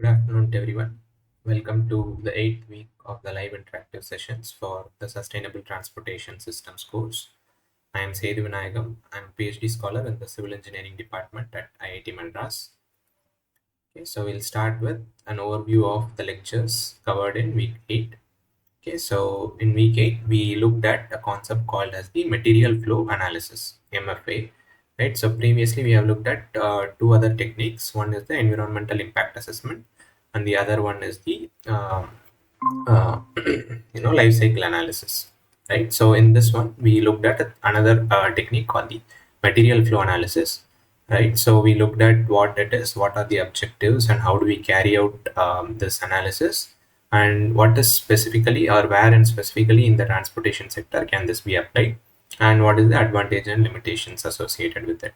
Good afternoon to everyone. Welcome to the eighth week of the live interactive sessions for the Sustainable Transportation Systems course. I am Sedu Vinayagam. I am a PhD scholar in the Civil Engineering Department at IIT Madras. Okay, so we'll start with an overview of the lectures covered in week 8. Okay, so in week 8, we looked at a concept called as the material flow analysis, MFA. Right, so previously we have looked at two other techniques. One is the environmental impact assessment, and the other one is the uh, life cycle analysis. Right, so in this one, we looked at another technique called the material flow analysis. Right, so we looked at what it is, what are the objectives, and how do we carry out this analysis, and what is specifically or where and specifically in the transportation sector can this be applied, and what is the advantage and limitations associated with it.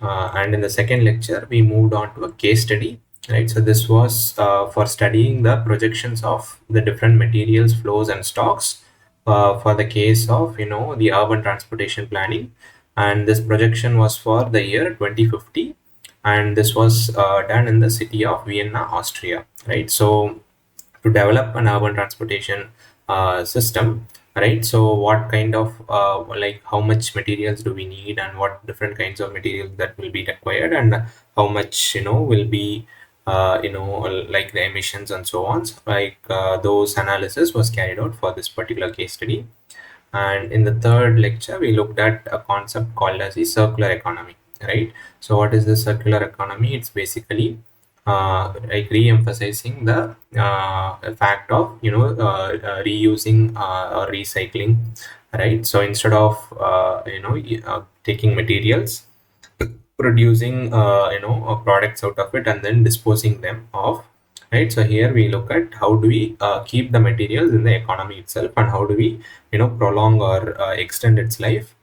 And in the second lecture we moved on to a case study, right? So this was for studying the projections of the different materials flows and stocks for the case of the urban transportation planning, and this projection was for the year 2050, and this was done in the city of Vienna, Austria, right? So to develop an urban transportation system, right? So what kind of like how much materials do we need, and what different kinds of materials that will be required, and how much will be like the emissions and so on. So, like those analysis was carried out for this particular case study. And in the third lecture we looked at a concept called as the circular economy, right? So what is the circular economy? It's basically like re-emphasizing the fact of reusing or recycling, right? So instead of taking materials, producing products out of it and then disposing them off, right? So here we look at how do we keep the materials in the economy itself, and how do we prolong or extend its life,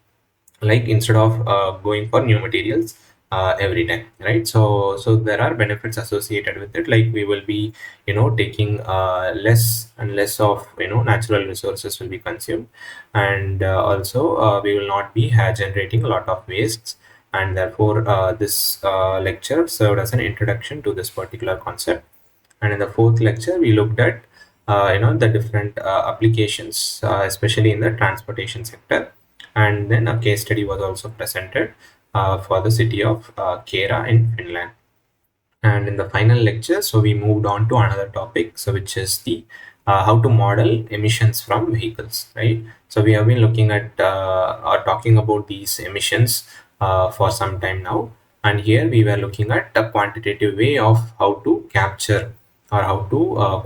like instead of going for new materials every time, right? So there are benefits associated with it, like we will be taking less and less of natural resources will be consumed, and also we will not be generating a lot of wastes, and therefore this lecture served as an introduction to this particular concept. And in the fourth lecture we looked at the different applications, especially in the transportation sector, and then a case study was also presented for the city of Kera in Finland. And in the final lecture, so we moved on to another topic, so which is the how to model emissions from vehicles, right? So we have been looking at or talking about these emissions for some time now, and here we were looking at a quantitative way of how to capture or how to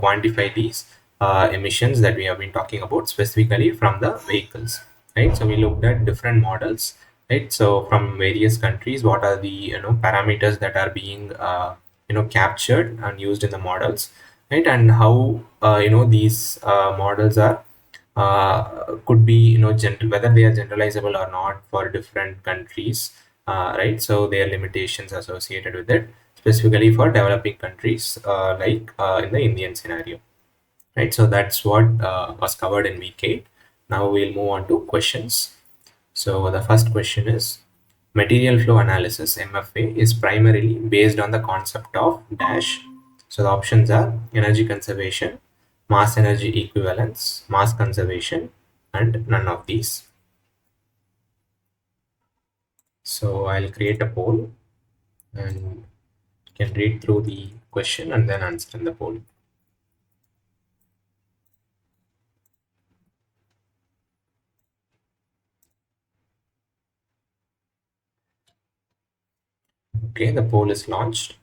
quantify these emissions that we have been talking about specifically from the vehicles, right? So we looked at different models, right? So from various countries, what are the parameters that are being captured and used in the models, right? And how these models are could be whether they are generalizable or not for different countries, right? So there are limitations associated with it, specifically for developing countries, like in the Indian scenario, right? So that's what was covered in week 8. Now we'll move on to questions. So the first question is, material flow analysis MFA is primarily based on the concept of dash. So the options are energy conservation, mass energy equivalence, mass conservation, and none of these. So I'll create a poll, and you can read through the question and then answer in the poll. Okay, the poll is launched.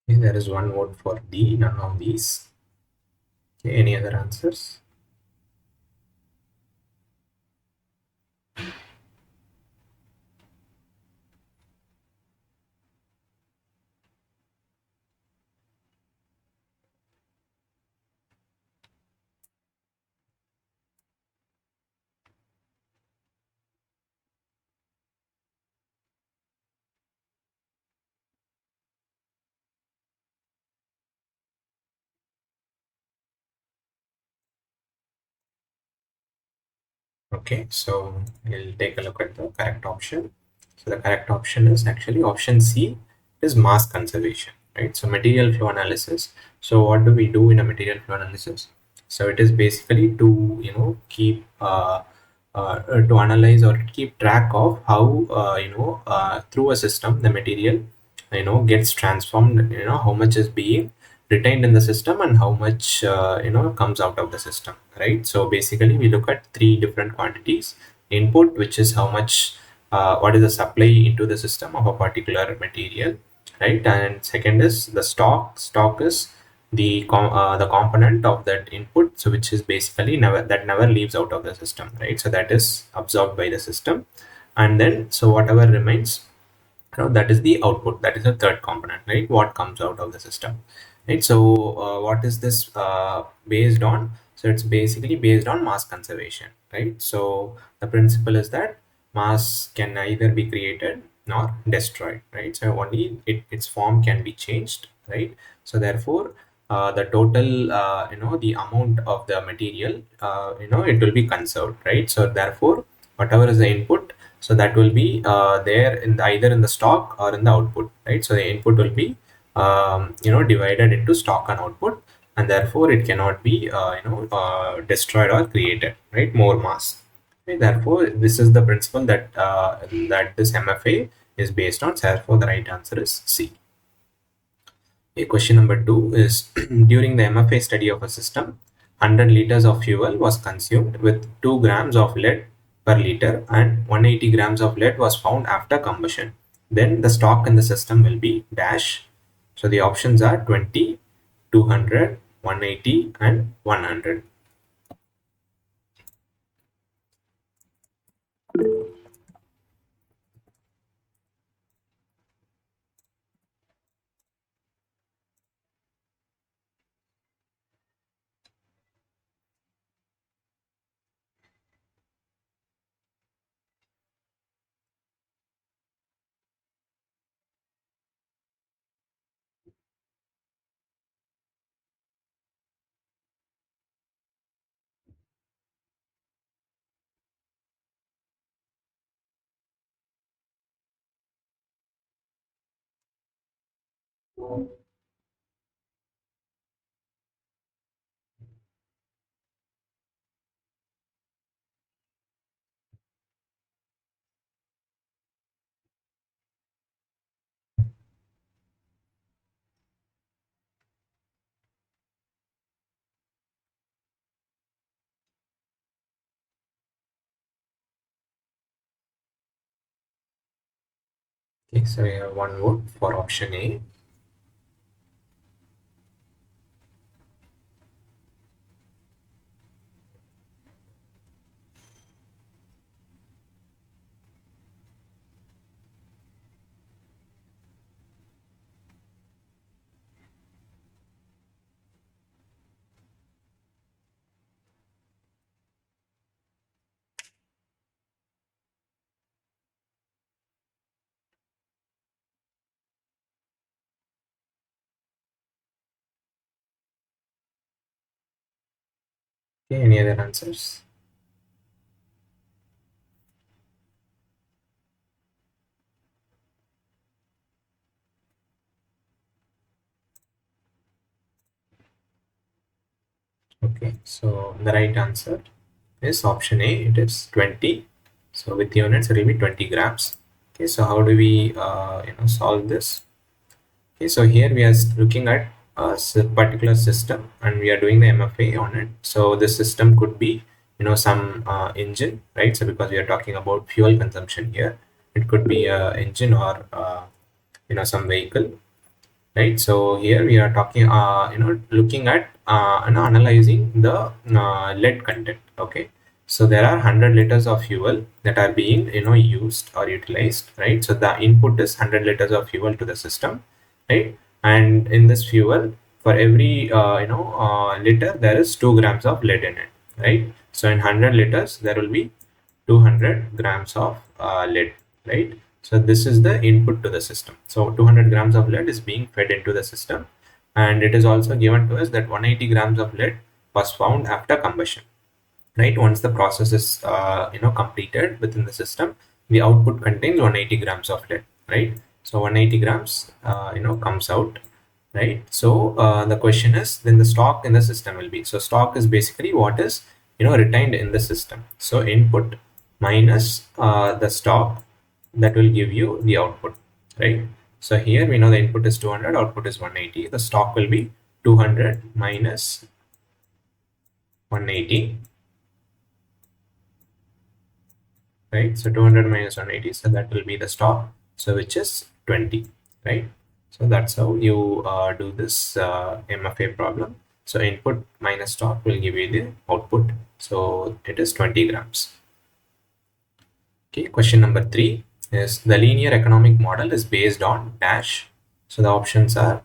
Okay, there is one vote for D, none of these. Okay, any other answers? Okay, so we'll take a look at the correct option. So the correct option is actually option C, is mass conservation, right? So material flow analysis. So what do we do in a material flow analysis? So it is basically to keep to analyze or keep track of how through a system the material gets transformed, how much is being retained in the system and how much comes out of the system, right? So basically we look at three different quantities: input, which is how much what is the supply into the system of a particular material, right? And second is the stock is the component of that input, so which is basically never leaves out of the system, right? So that is absorbed by the system. And then so whatever remains, that is the output, that is the third component, right? What comes out of the system, right? So what is this based on? So it's basically based on mass conservation, right? So the principle is that mass can neither be created nor destroyed, right? So only its form can be changed, right? So therefore the total the amount of the material, it will be conserved, right? So therefore whatever is the input, so that will be there in either in the stock or in the output, right? So the input will be divided into stock and output, and therefore it cannot be destroyed or created, right? More mass. Okay, therefore this is the principle that this MFA is based on. So therefore the right answer is C. Okay, question number 2 is during the MFA study of a system, 100 liters of fuel was consumed with 2 grams of lead per liter and 180 grams of lead was found after combustion. Then the stock in the system will be dash. So the options are 20, 200, 180 and 100. Okay, so we have one vote for option A. Okay, any other answers? Okay, so the right answer is option A. It is 20. So with units, it will be 20 grams. Okay, so how do we solve this? Okay, so here we are looking at a particular system and we are doing the MFA on it. So this system could be some engine, right? So because we are talking about fuel consumption here, it could be a engine or some vehicle. right? So here we are talking, looking at, analyzing the lead content. Okay, so there are 100 liters of fuel that are being, used or utilized, right? So the input is 100 liters of fuel to the system, right? And in this fuel, for every liter, there is 2 grams of lead in it, right? So in 100 liters, there will be 200 grams of lead, right? So this is the input to the system. So 200 grams of lead is being fed into the system, and it is also given to us that 180 grams of lead was found after combustion, right? Once the process is completed within the system, the output contains 180 grams of lead, right? So 180 grams comes out, right? So the question is, then the stock in the system will be, so stock is basically what is retained in the system. So input minus the stock, that will give you the output, right? So here we know the input is 200, output is 180. The stock will be 200 minus 180, right? So 200 minus 180, so that will be the stock, so which is 20, right? So that's how you do this MFA problem. So input minus stock will give you the output, so it is 20 grams. Okay, question number 3 is, the linear economic model is based on dash. So the options are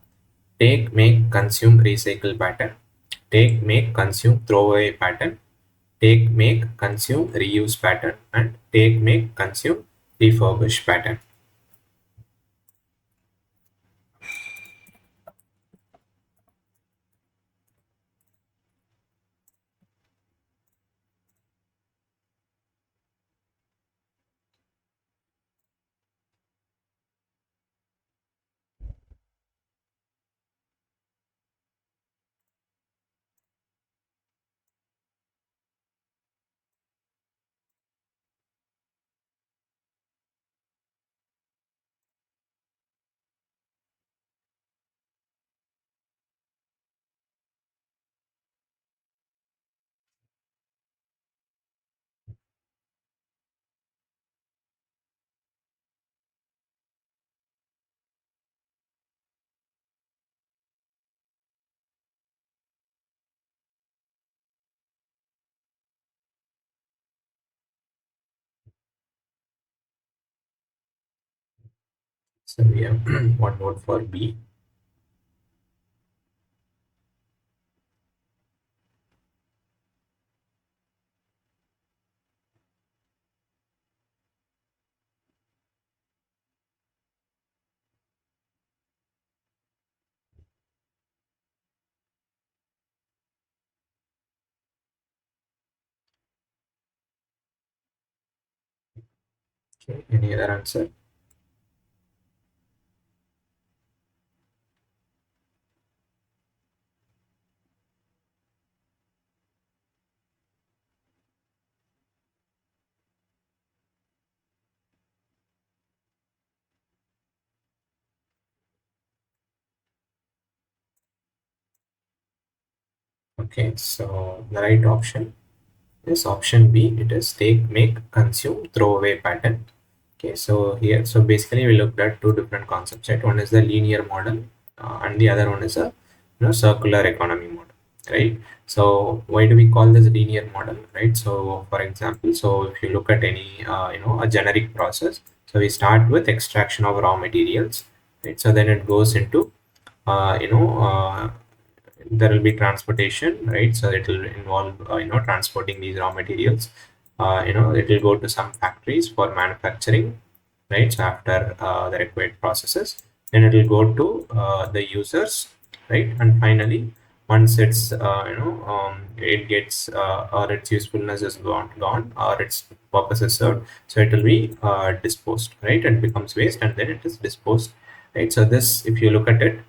take, make, consume, recycle pattern, take, make, consume, throw away pattern, take, make, consume, reuse pattern, and take, make, consume, refurbish pattern. So we have one vote for B. Okay, any other answer? Okay, so the right option is option B. It is take, make, consume, throw away pattern. Okay, so here, so basically we looked at two different concepts, right? One is the linear model, and the other one is a circular economy model, right? So why do we call this linear model, right? So for example, so if you look at any a generic process, so we start with extraction of raw materials, right? So then it goes into uh, you know uh, there will be transportation, right? So it will involve transporting these raw materials. It will go to some factories for manufacturing, right? So after the required processes, then it will go to the users, right? And finally, once it's it gets or its usefulness is gone, or its purpose is served, so it will be disposed, right? It becomes waste and then it is disposed, right? So this, if you look at it,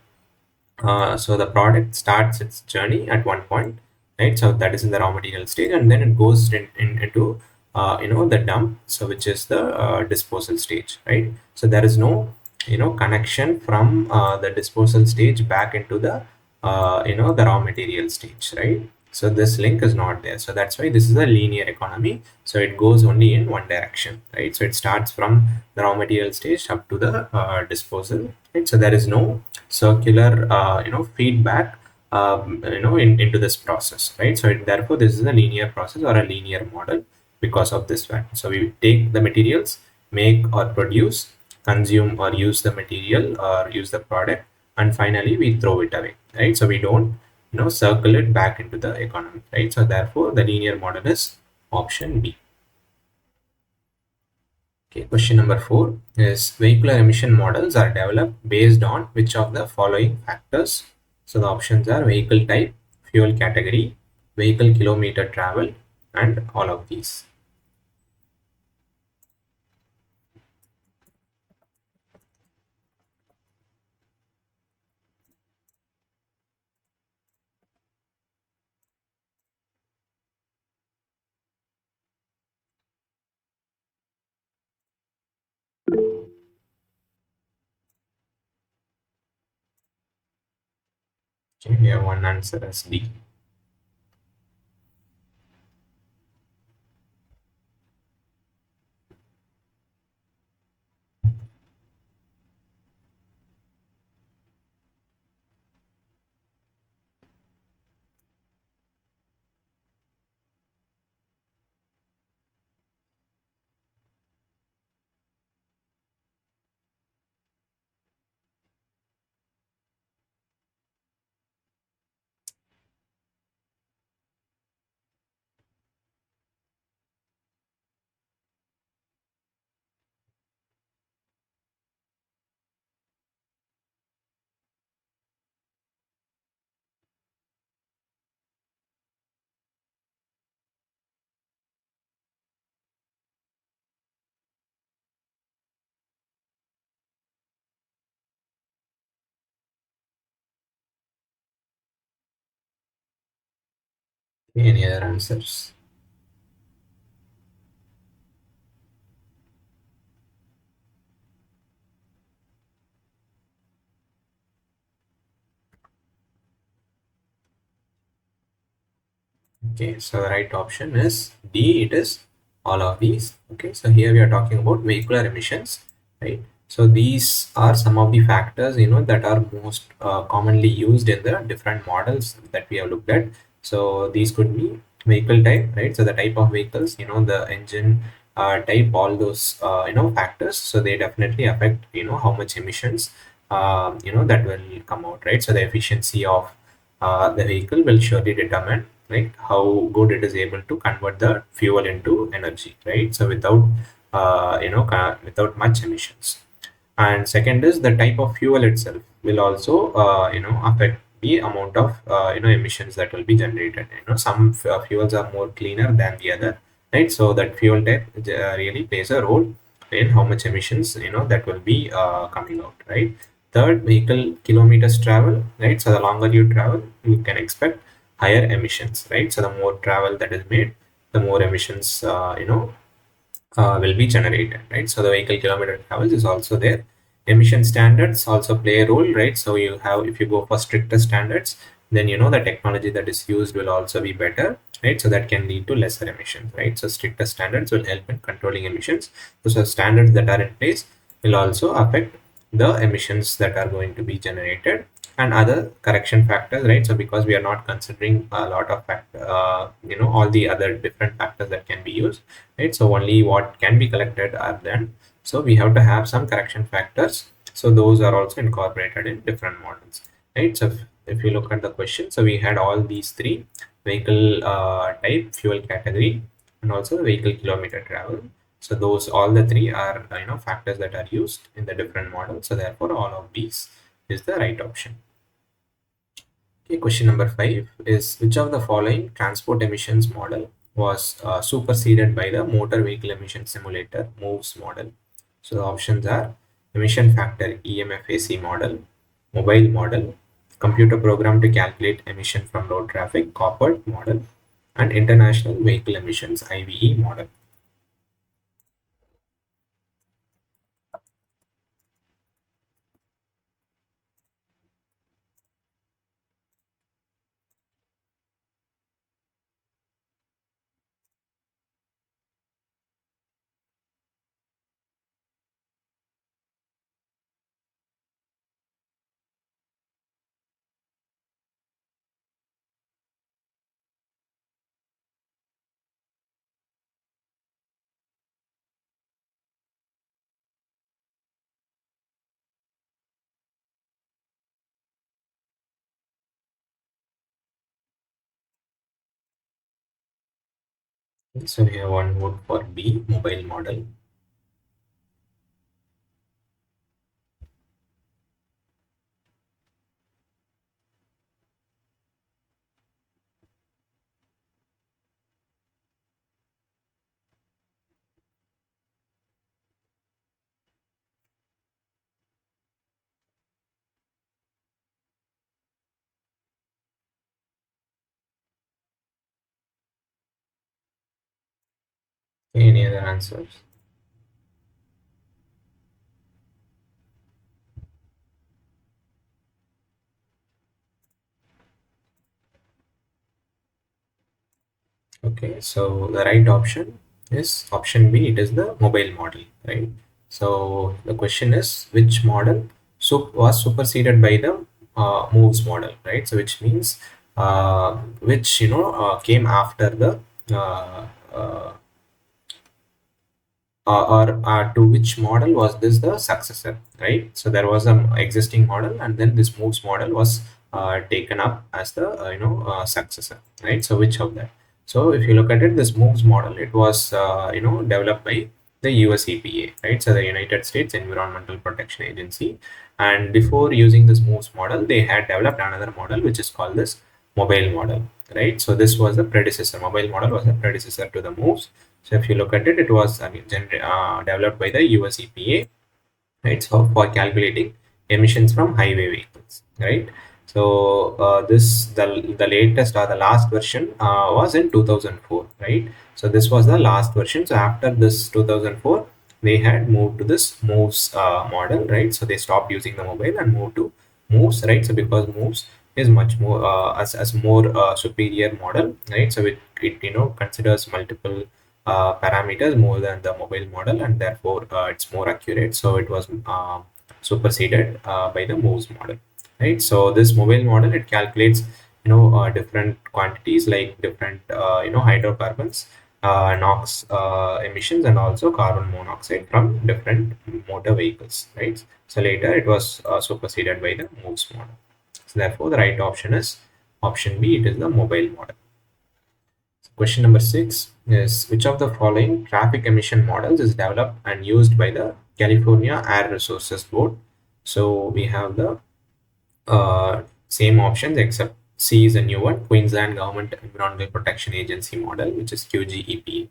so the product starts its journey at one point, right? So that is in the raw material stage, and then it goes into the dump, so which is the disposal stage, right? So there is no connection from the disposal stage back into the the raw material stage, right? So this link is not there. So that's why this is a linear economy. So it goes only in one direction, right? So it starts from the raw material stage up to the disposal right? So there is no circular, feedback, into this process, right? So therefore, this is a linear process or a linear model because of this fact. So we take the materials, make or produce, consume or use the material or use the product, and finally we throw it away, right? So we don't, circle it back into the economy, right? So therefore, the linear model is option B. Okay, question number 4 is vehicular emission models are developed based on which of the following factors? So the options are vehicle type, fuel category, vehicle kilometer travel, and all of these. Okay, we have one answer as D. Okay, any other answers? Okay, so the right option is D. It is all of these. Okay, so here we are talking about vehicular emissions, right? So these are some of the factors, that are most commonly used in the different models that we have looked at. So these could be vehicle type, right? So the type of vehicles, the engine type, all those factors. So they definitely affect how much emissions that will come out, right? So the efficiency of the vehicle will surely determine, right, how good it is able to convert the fuel into energy, right? So without without much emissions. And second is the type of fuel itself will also affect the amount of emissions that will be generated. Some fuels are more cleaner than the other, right? So that fuel type really plays a role in how much emissions that will be coming out, right? Third, vehicle kilometers travel, right? So the longer you travel, you can expect higher emissions, right? So the more travel that is made, the more emissions will be generated, right? So the vehicle kilometer travels is also there. Emission standards also play a role, right? So you have, if you go for stricter standards, then the technology that is used will also be better, right? So that can lead to lesser emissions, right? So stricter standards will help in controlling emissions. So standards that are in place will also affect the emissions that are going to be generated, and other correction factors, right? So because we are not considering a lot of all the other different factors that can be used, right? So only what can be collected are then. So we have to have some correction factors. So those are also incorporated in different models, right? So if you look at the question, so we had all these three: vehicle type, fuel category, and also the vehicle kilometer travel. So those, all the three are factors that are used in the different models. So therefore, all of these is the right option. Okay, question number 5 is which of the following transport emissions model was superseded by the motor vehicle emission simulator MOVES model? So the options are emission factor EMFAC model, mobile model, computer program to calculate emission from road traffic COPERT model, and international vehicle emissions IVE model. So we have one vote for B, mobile model. Any other answers? Okay, so the right option is option B. It is the mobile model, right? So the question is which model was superseded by the moves model, right? So which means which came after the uh, uh, or to which model was this the successor, right? So there was an existing model, and then this moves model was taken up as the successor, right? So which of that? So if you look at it, this moves model, it was developed by the US EPA, right? So the United States Environmental Protection Agency, and before using this moves model, they had developed another model which is called this mobile model, right? So this was the predecessor. Mobile model was a predecessor to the moves. So if you look at it, it was again developed by the US EPA, right? So for calculating emissions from highway vehicles, right? So this the latest or the last version was in 2004, right? So this was the last version. So after this 2004, they had moved to this moves model, right? So they stopped using the mobile and moved to moves, right? So because moves is much more as more superior model, right? So it considers multiple parameters more than the mobile model, and therefore it's more accurate. So it was superseded by the moves model, right? So this mobile model, it calculates different quantities like different hydrocarbons, NOx emissions, and also carbon monoxide from different motor vehicles, right? So later it was superseded by the moves model. So therefore the right option is option B. It is the mobile model. Question number 6 is which of the following traffic emission models is developed and used by the California Air Resources Board? So we have the same options except C is a new one, Queensland Government Environmental Protection Agency model, which is QGEP.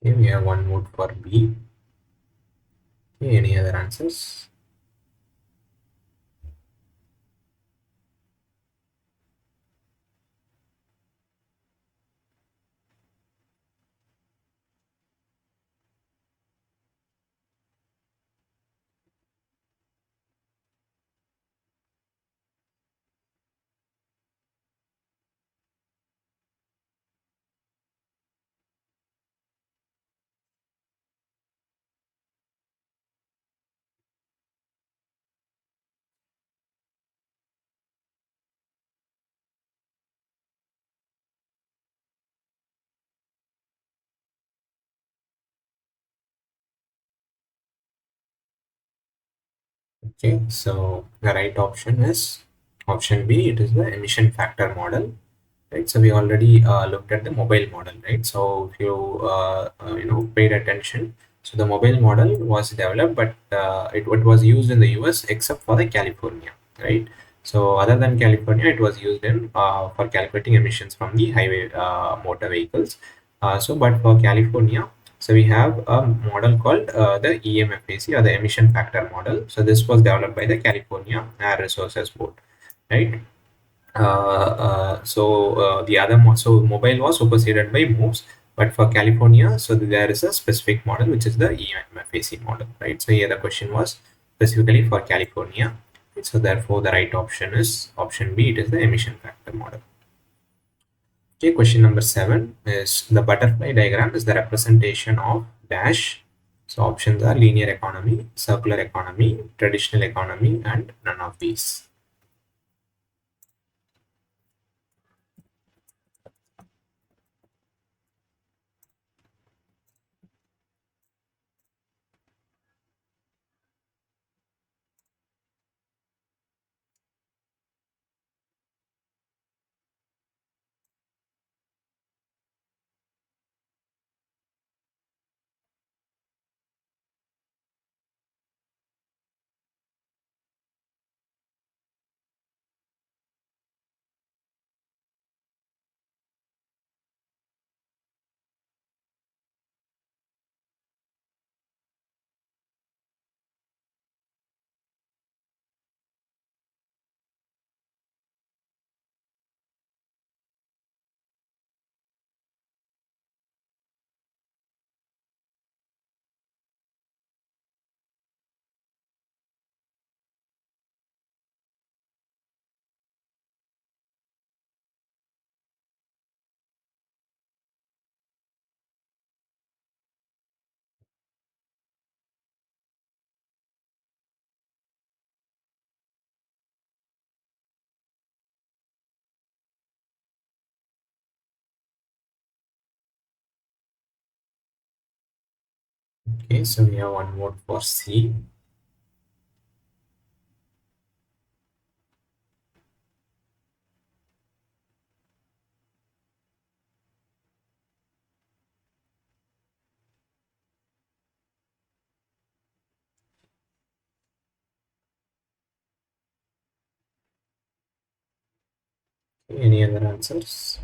Okay, we have one vote for B. Okay, any other answers? Okay, so the right option is option B. It is the emission factor model, right? So we already looked at the mobile model, right? So if you paid attention, so the mobile model was developed, but it was used in the US except for the California, right? So other than California, it was used in for calculating emissions from the highway motor vehicles. So but for California, So we have a model called the EMFAC, or the emission factor model. So this was developed by the California Air Resources Board, right? The other so mobile was superseded by moves, but for California, so there is a specific model which is the EMFAC model, right? So here the question was specifically for California. So therefore, the right option is option B. It is the emission factor model. Okay, question number 7 is the butterfly diagram is the representation of dash. So options are linear economy, circular economy, traditional economy, and none of these. Okay, so we have one vote for C. Any other answers?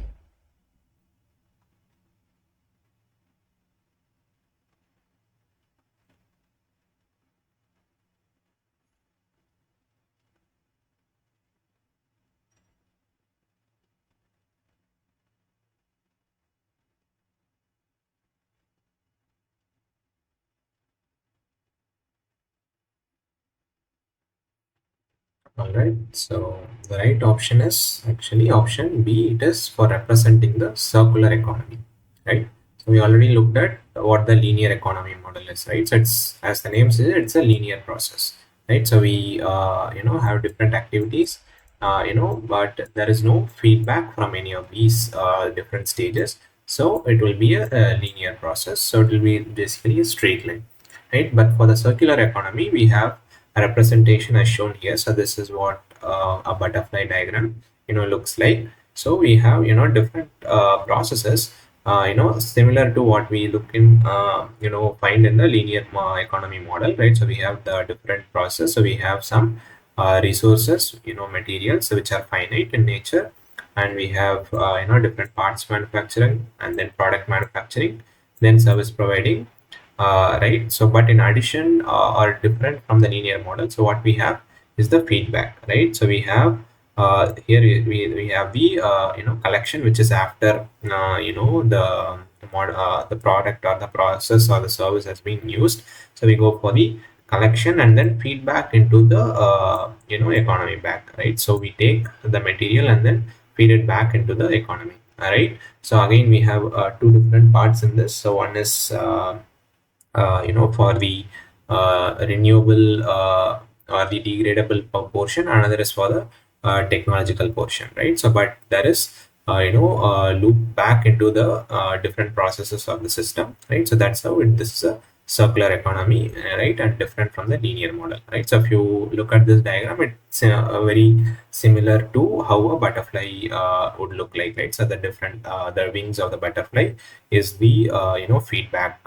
All right, so the right option is actually option B. It is for representing the circular economy, right? So we already looked at what the linear economy model is, right? So it's, as the name says, it's a linear process, right? So we have different activities, but there is no feedback from any of these different stages. So it will be a linear process. So it will be basically a straight line, right? But for the circular economy, we have a representation as shown here. So this is what a butterfly diagram looks like. So we have different processes similar to what we look in find in the linear economy model, right? So we have the different process. So we have some resources, materials which are finite in nature, and we have different parts manufacturing, and then product manufacturing, then service providing, right? So but in addition, or different from the linear model, so what we have is the feedback, right? So we have here we have the collection, which is after the product or the process or the service has been used. So we go for the collection and then feedback into the economy back, right? So we take the material and then feed it back into the economy. All right, so again we have two different parts in this. So one is for the renewable or the degradable portion, another is for the technological portion, right? So but there is loop back into the different processes of the system, right? So that's how this is a circular economy, right, and different from the linear model, right? So if you look at this diagram, it's very similar to how a butterfly would look like, right? So the different the wings of the butterfly is the feedback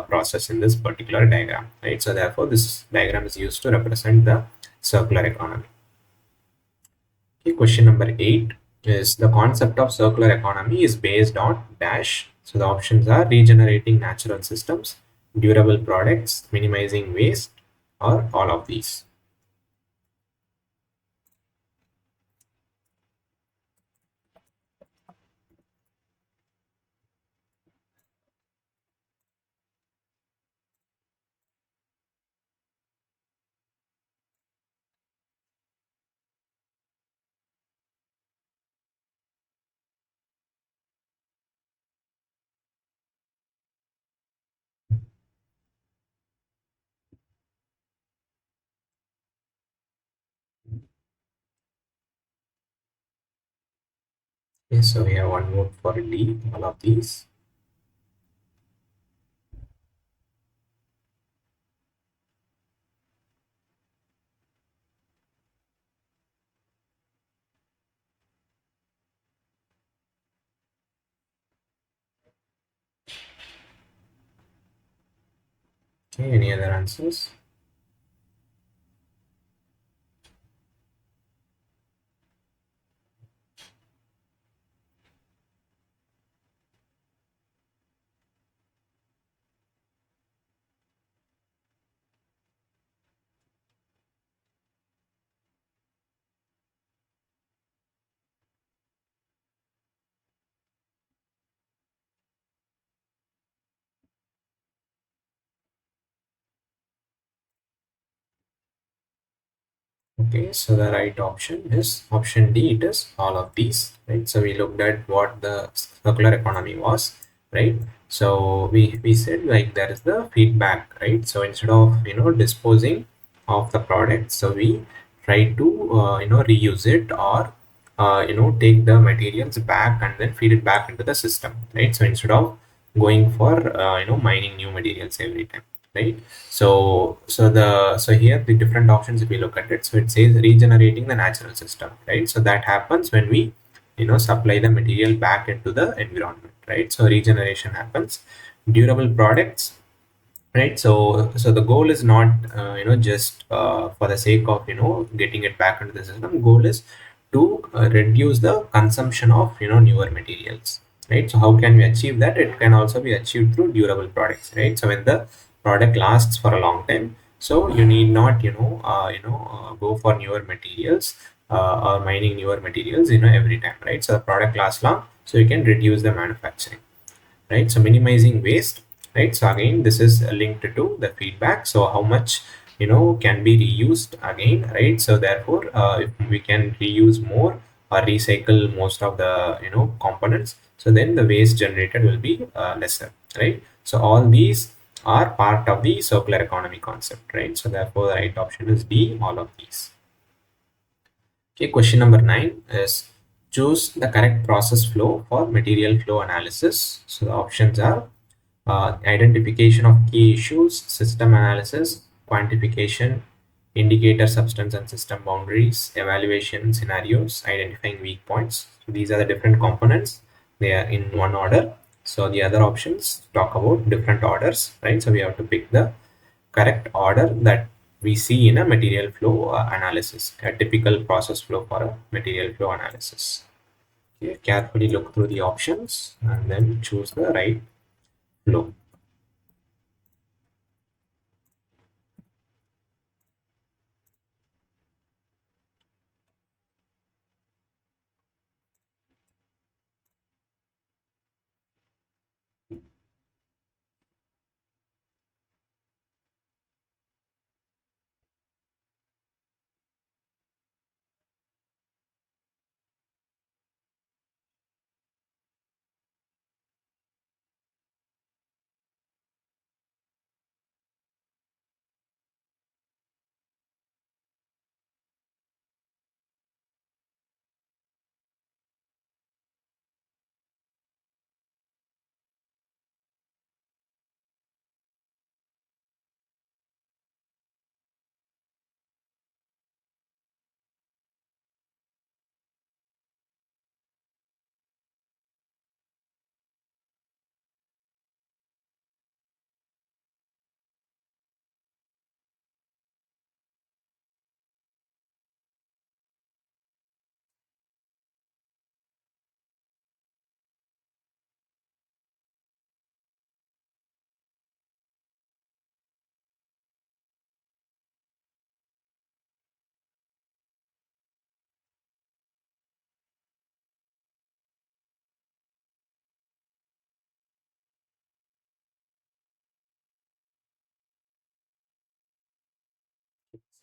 process in this particular diagram, right? So therefore this diagram is used to represent the circular economy. Okay, question number 8 is the concept of circular economy is based on dash. So the options are regenerating natural systems, durable products, minimizing waste, or all of these. Yes, so we have one vote for D, all of these. Okay, any other answers? Okay, so the right option is option D. It is all of these, right? So we looked at what the circular economy was, right? So we said like there is the feedback, right? So instead of disposing of the product, so we try to reuse it, or take the materials back and then feed it back into the system, right? So instead of going for mining new materials every time, right? So here the different options, if we look at it, so it says regenerating the natural system, right? So that happens when we supply the material back into the environment, right? So regeneration happens. Durable products, right? So the goal is not just for the sake of getting it back into the system. Goal is to reduce the consumption of newer materials, right? So how can we achieve that? It can also be achieved through durable products, right? So when the product lasts for a long time, so you need not go for newer materials, or mining newer materials every time, right? So the product lasts long, so you can reduce the manufacturing, right? So minimizing waste, right? So again, this is linked to the feedback. So how much can be reused again, right? So therefore, if we can reuse more or recycle most of the components, so then the waste generated will be lesser, right? So all these are part of the circular economy concept, right? So therefore the right option is D, all of these. Okay, question number 9 is choose the correct process flow for material flow analysis. So the options are identification of key issues, system analysis, quantification, indicator substance and system boundaries, evaluation scenarios, identifying weak points. So these are the different components. They are in one order. So the other options talk about different orders, right? So we have to pick the correct order that we see in a material flow analysis, a typical process flow for a material flow analysis. Okay, carefully look through the options and then choose the right flow.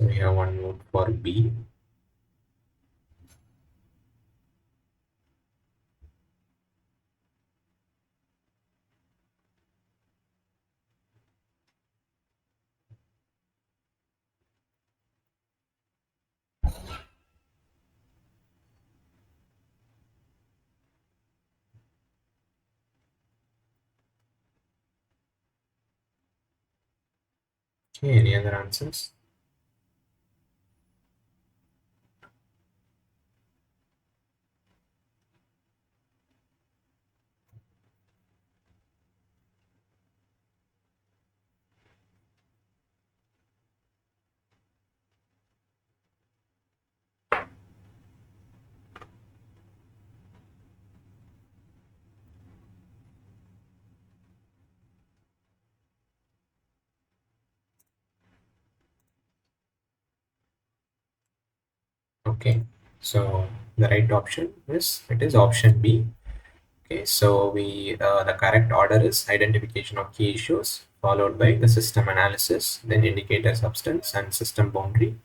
So we have one vote for B. Okay, any other answers? Okay, so the right option is it is option B. Okay, so we the correct order is identification of key issues, followed by the system analysis, then indicator substance and system boundary,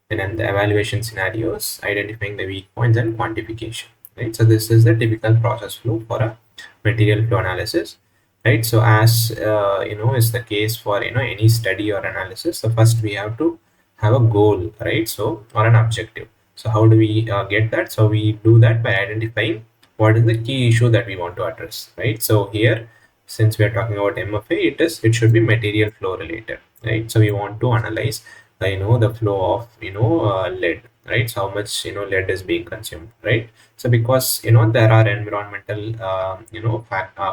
then the evaluation scenarios, identifying the weak points and quantification. Right. So this is the typical process flow for a material flow analysis. Right. So as is the case for any study or analysis. So first we have to have a goal, right? So or an objective. So how do we get that? So we do that by identifying what is the key issue that we want to address, right? So here, since we are talking about MFA, it should be material flow related, right? So we want to analyze the flow of lead, right? So how much lead is being consumed, right? So because there are environmental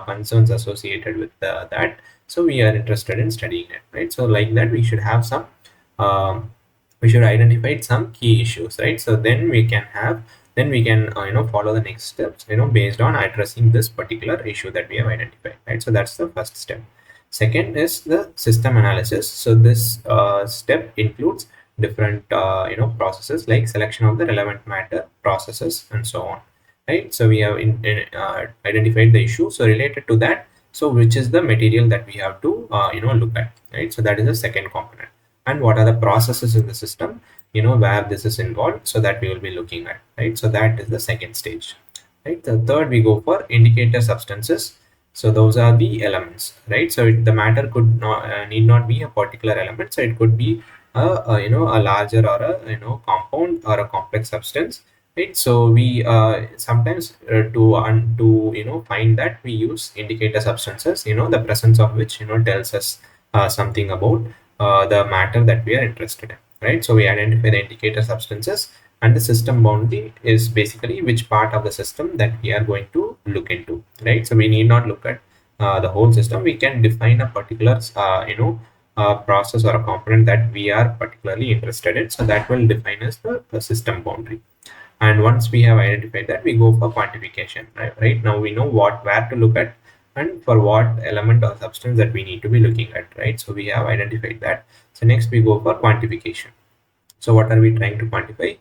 concerns associated with that, so we are interested in studying it, right? So like that we should have some um, we should identify some key issues, right? So then we can follow the next steps based on addressing this particular issue that we have identified, right? So that's the first step. Second is the system analysis. So this step includes different processes like selection of the relevant matter, processes, and so on, right? So we have identified the issue, so related to that, so which is the material that we have to look at, right? So that is the second component. And what are the processes in the system where this is involved, so that we will be looking at, right? So that is the second stage, right? The third, we go for indicator substances. So those are the elements, right? So the matter could not need not be a particular element, so it could be a larger or a compound or a complex substance, right? So we sometimes to find that, we use indicator substances, the presence of which tells us something about the matter that we are interested in, right? So we identify the indicator substances, and the system boundary is basically which part of the system that we are going to look into, right? So we need not look at the whole system. We can define a particular process or a component that we are particularly interested in, so that will define as the system boundary. And once we have identified that, we go for quantification, right? Now we know what where to look at and for what element or substance that we need to be looking at, right? So we have identified that. So next we go for quantification. So what are we trying to quantify?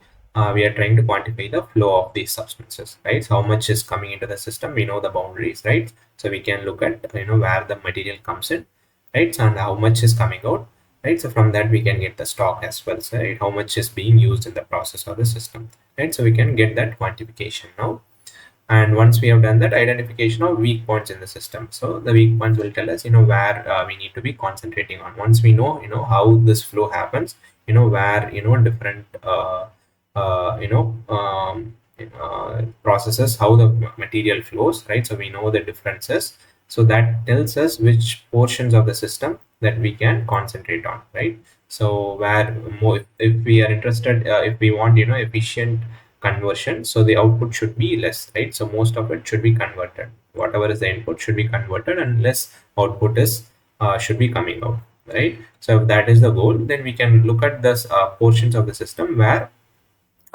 We are trying to quantify the flow of these substances, right? So how much is coming into the system? We know the boundaries, right? So we can look at where the material comes in, right? So and how much is coming out, right? So from that we can get the stock as well, so, right? How much is being used in the process or the system, right? So we can get that quantification now. And once we have done that, identification of weak points in the system, so the weak points will tell us where we need to be concentrating on. Once we know how this flow happens, where different processes, how the material flows, right? So we know the differences, so that tells us which portions of the system that we can concentrate on, right? So where more, if we are interested, if we want efficient conversion, so the output should be less, right? So most of it should be converted, whatever is the input should be converted, and less output is should be coming out, right? So if that is the goal, then we can look at this portions of the system where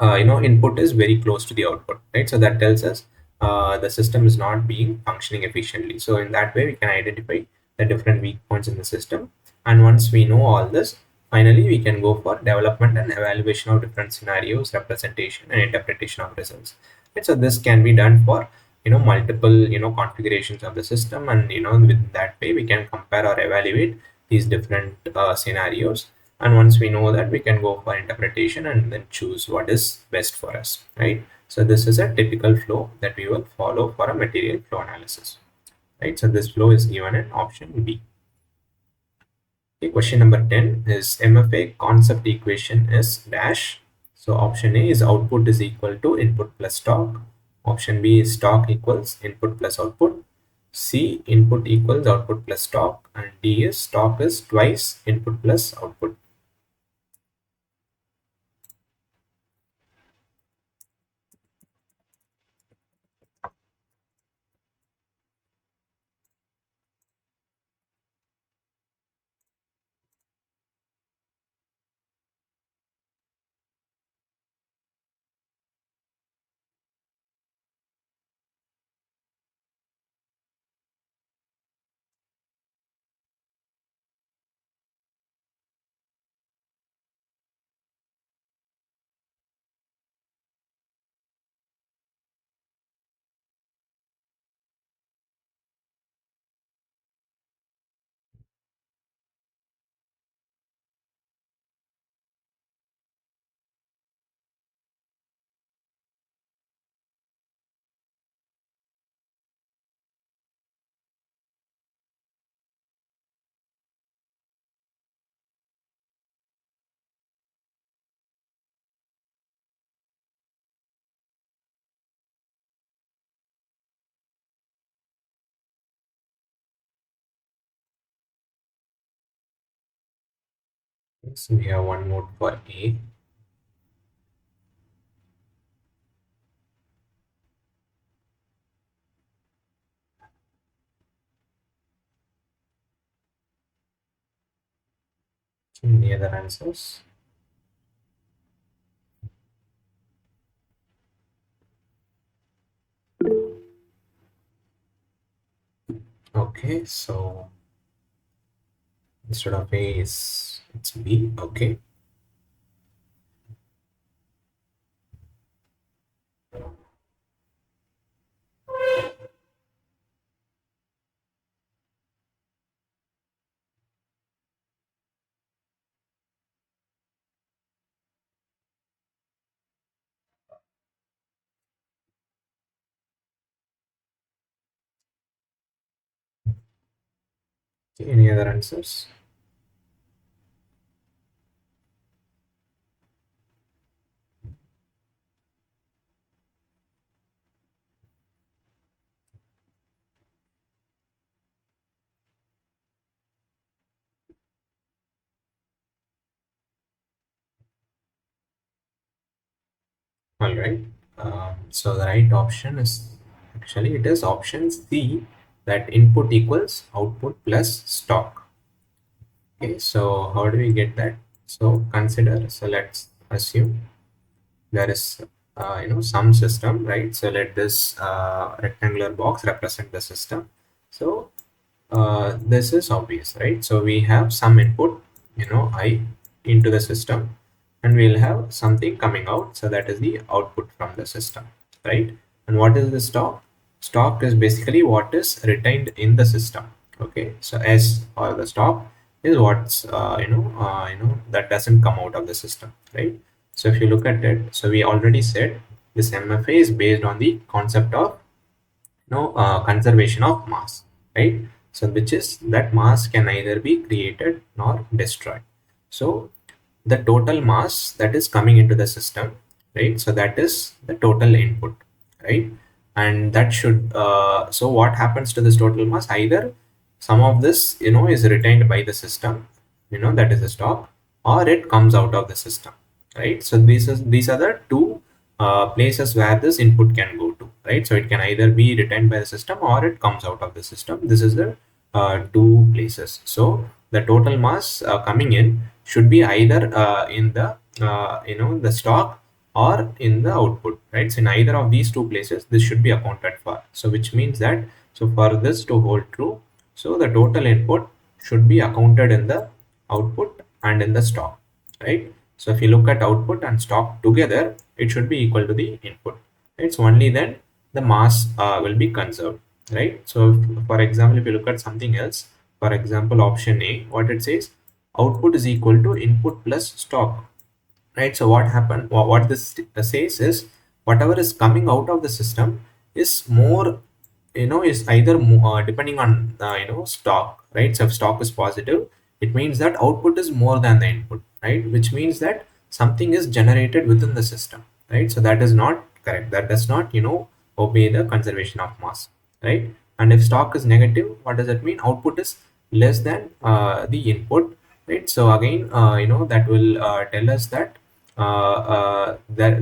input is very close to the output, right? So that tells us the system is not being functioning efficiently. So in that way we can identify the different weak points in the system. And once we know all this, finally we can go for development and evaluation of different scenarios, representation and interpretation of results, right? So this can be done for multiple configurations of the system, and with that way we can compare or evaluate these different scenarios, And once we know that, we can go for interpretation and then choose what is best for us, right? So this is a typical flow that we will follow for a material flow analysis, right? So this flow is given in option B. Okay, question number 10 is MFA concept equation is dash. So option A is output is equal to input plus stock. Option B is stock equals input plus output. C, input equals output plus stock. And D is stock is twice input plus output. So we have one more for A. Any other answers? Okay, so instead of A is it's B. Okay. Okay, any other answers? All right. So the right option is actually it is option C, that input equals output plus stock. Okay. So how do we get that? So consider. So let's assume there is some system, right? So let this rectangular box represent the system. So this is obvious, right? So we have some input, I into the system, and we'll have something coming out. So that is the output from the system, right? And what is the stock? Stock is basically what is retained in the system. Okay, so S or the stock is what's that doesn't come out of the system, right? So if you look at it, so we already said this MFA is based on the concept of conservation of mass, right? So which is that mass can neither be created nor destroyed. So the total mass that is coming into the system, right? So that is the total input, right? And that should so what happens to this total mass? Either some of this is retained by the system, that is the stock, or it comes out of the system, right? So these are the two places where this input can go to, right? So it can either be retained by the system or it comes out of the system. This is the two places. So the total mass coming in should be either in the the stock or in the output, right? So in either of these two places this should be accounted for. So which means that, so for this to hold true, so the total input should be accounted in the output and in the stock, right? So if you look at output and stock together, it should be equal to the input. It's only then the mass will be conserved, right? So for example, if you look at something else, for example, option A, what it says, output is equal to input plus stock, right? So what happened, what this says is whatever is coming out of the system is more, is either depending on stock, right? So if stock is positive, it means that output is more than the input, right? Which means that something is generated within the system, right? So that is not correct, that does not obey the conservation of mass, right? And if stock is negative, what does that mean? Output is less than the input, right? So again, that will tell us that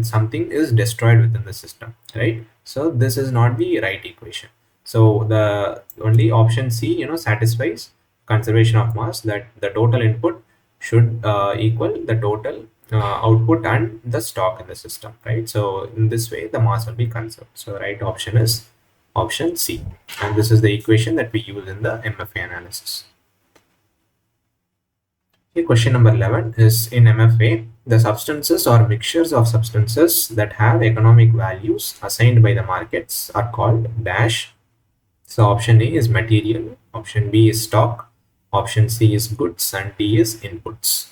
something is destroyed within the system, right? So this is not the right equation. So the only option C, satisfies conservation of mass, that the total input should equal the total output and the stock in the system, right? So in this way, the mass will be conserved. So the right option is option C, and this is the equation that we use in the MFA analysis. Okay, question number 11 is, in MFA, the substances or mixtures of substances that have economic values assigned by the markets are called dash. So option A is material, option B is stock, option C is goods, and D is inputs.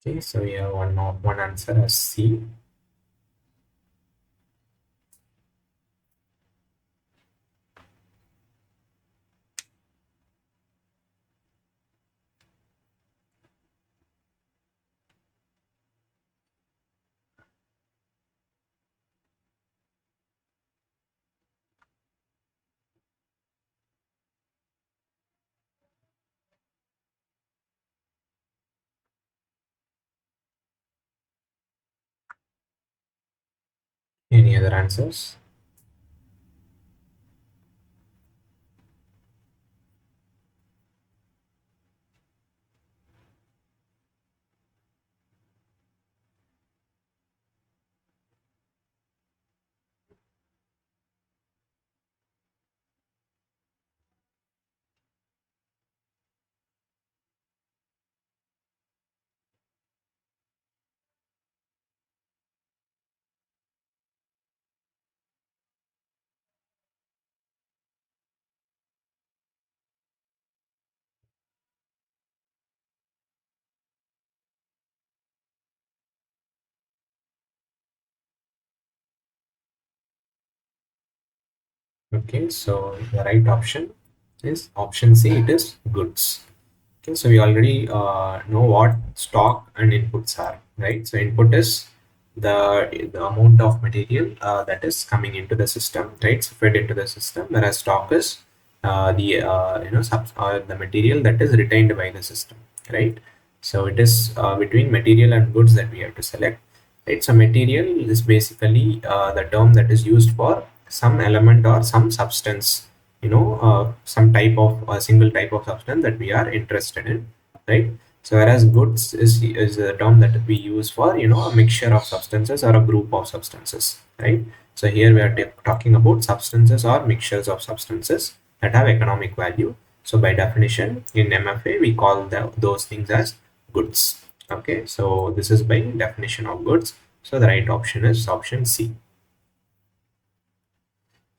Okay, so we have one answer as C. Any other answers? Okay, so the right option is option C, it is goods. Okay, so we already know what stock and inputs are, right? So input is the amount of material that is coming into the system, right? So fed into the system, whereas stock is the material that is retained by the system, right? So it is between material and goods that we have to select, right? So material is basically the term that is used for some element or some substance, some type of a single type of substance that we are interested in, right? So whereas goods is a term that we use for a mixture of substances or a group of substances, right? So here we are talking about substances or mixtures of substances that have economic value. So by definition in MFA we call those things as goods. Okay, so this is by definition of goods. So the right option is option C.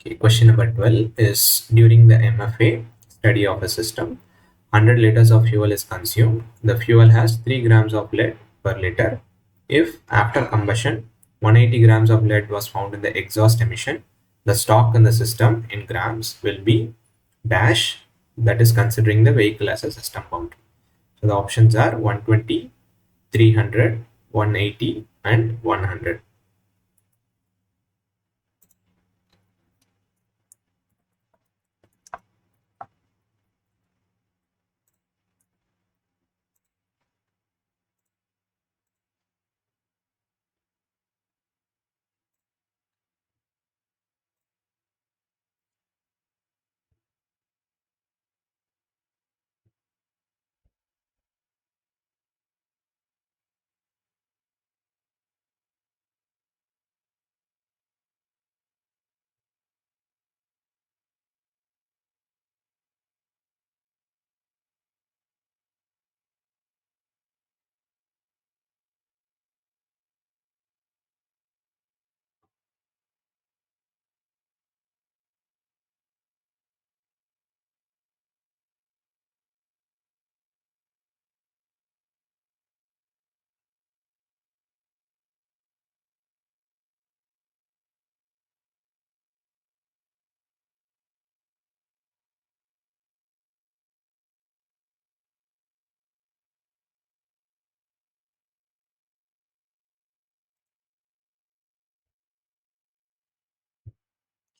Okay, question number 12 is, during the MFA study of a system, 100 liters of fuel is consumed. The fuel has 3 grams of lead per liter. If after combustion 180 grams of lead was found in the exhaust emission, the stock in the system in grams will be dash, that is considering the vehicle as a system boundary. So the options are 120, 300, 180, and 100.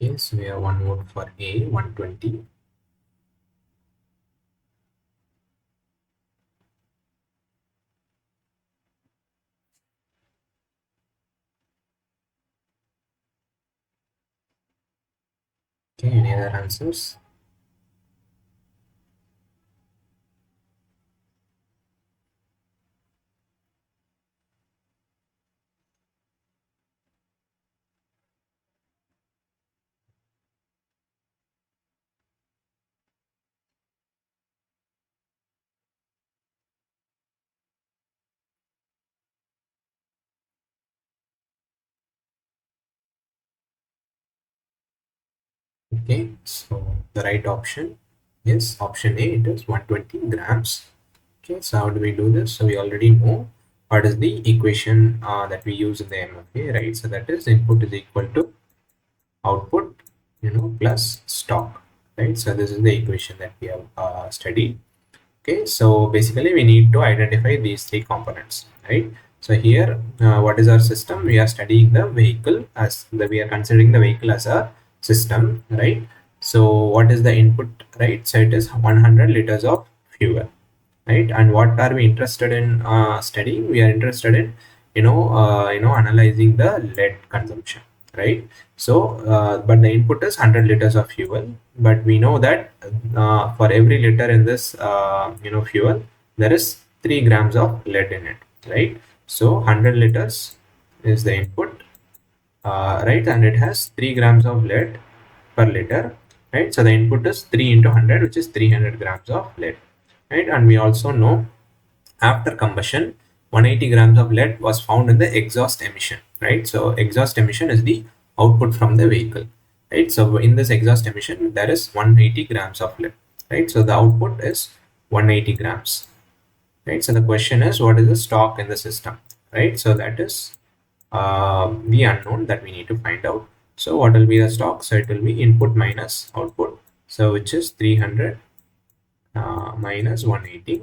Okay, so we have one vote for A, 120. Okay, any other answers? Okay, so the right option is option A, it is 120 grams. Okay, so how do we do this? So we already know what is the equation that we use in the MFA, right? So that is input is equal to output, plus stock, right? So this is the equation that we have studied. Okay, so basically we need to identify these three components, right? So here, what is our system? We are studying the vehicle as we are considering the vehicle as a system, right? So what is the input, right? So it is 100 liters of fuel, right? And what are we interested in studying? We are interested in analyzing the lead consumption, right? So but the input is 100 liters of fuel, but we know that for every liter in this fuel, there is 3 grams of lead in it, right? So 100 liters is the input, right? And it has 3 grams of lead per liter, right? So the input is 3 into 100, which is 300 grams of lead, right? And we also know after combustion, 180 grams of lead was found in the exhaust emission, right? So exhaust emission is the output from the vehicle, right? So in this exhaust emission, there is 180 grams of lead, right? So the output is 180 grams, right? So the question is, what is the stock in the system, right? So that is the unknown that we need to find out. So what will be the stock? So it will be input minus output. So which is 300 minus 180,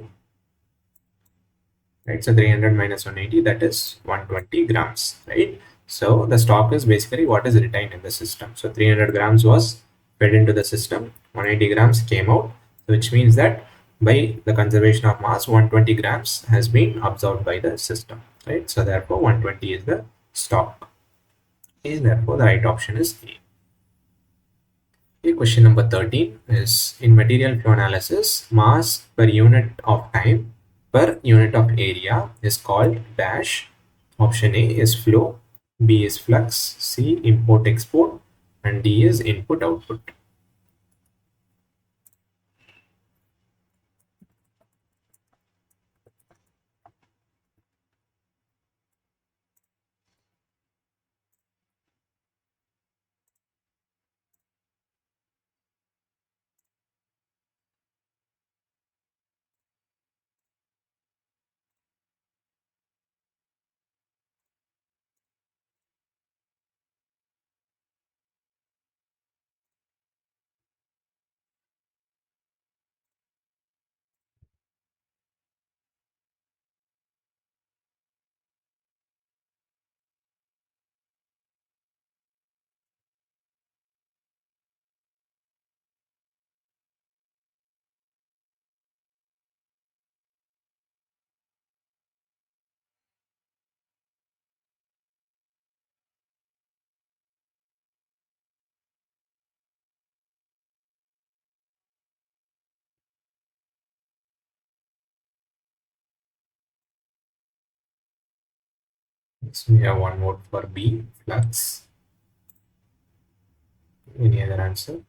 right? So 300 minus 180, that is 120 grams, right? So the stock is basically what is retained in the system. So 300 grams was fed into the system, 180 grams came out, which means that by the conservation of mass, 120 grams has been absorbed by the system, right? So therefore 120 is the stock. Okay, therefore the right option is A. Okay, question number 13 is, in material flow analysis, mass per unit of time per unit of area is called dash. Option A is flow, B is flux, C import export, and D is input output. So we have one vote for B, flux. Any other answer?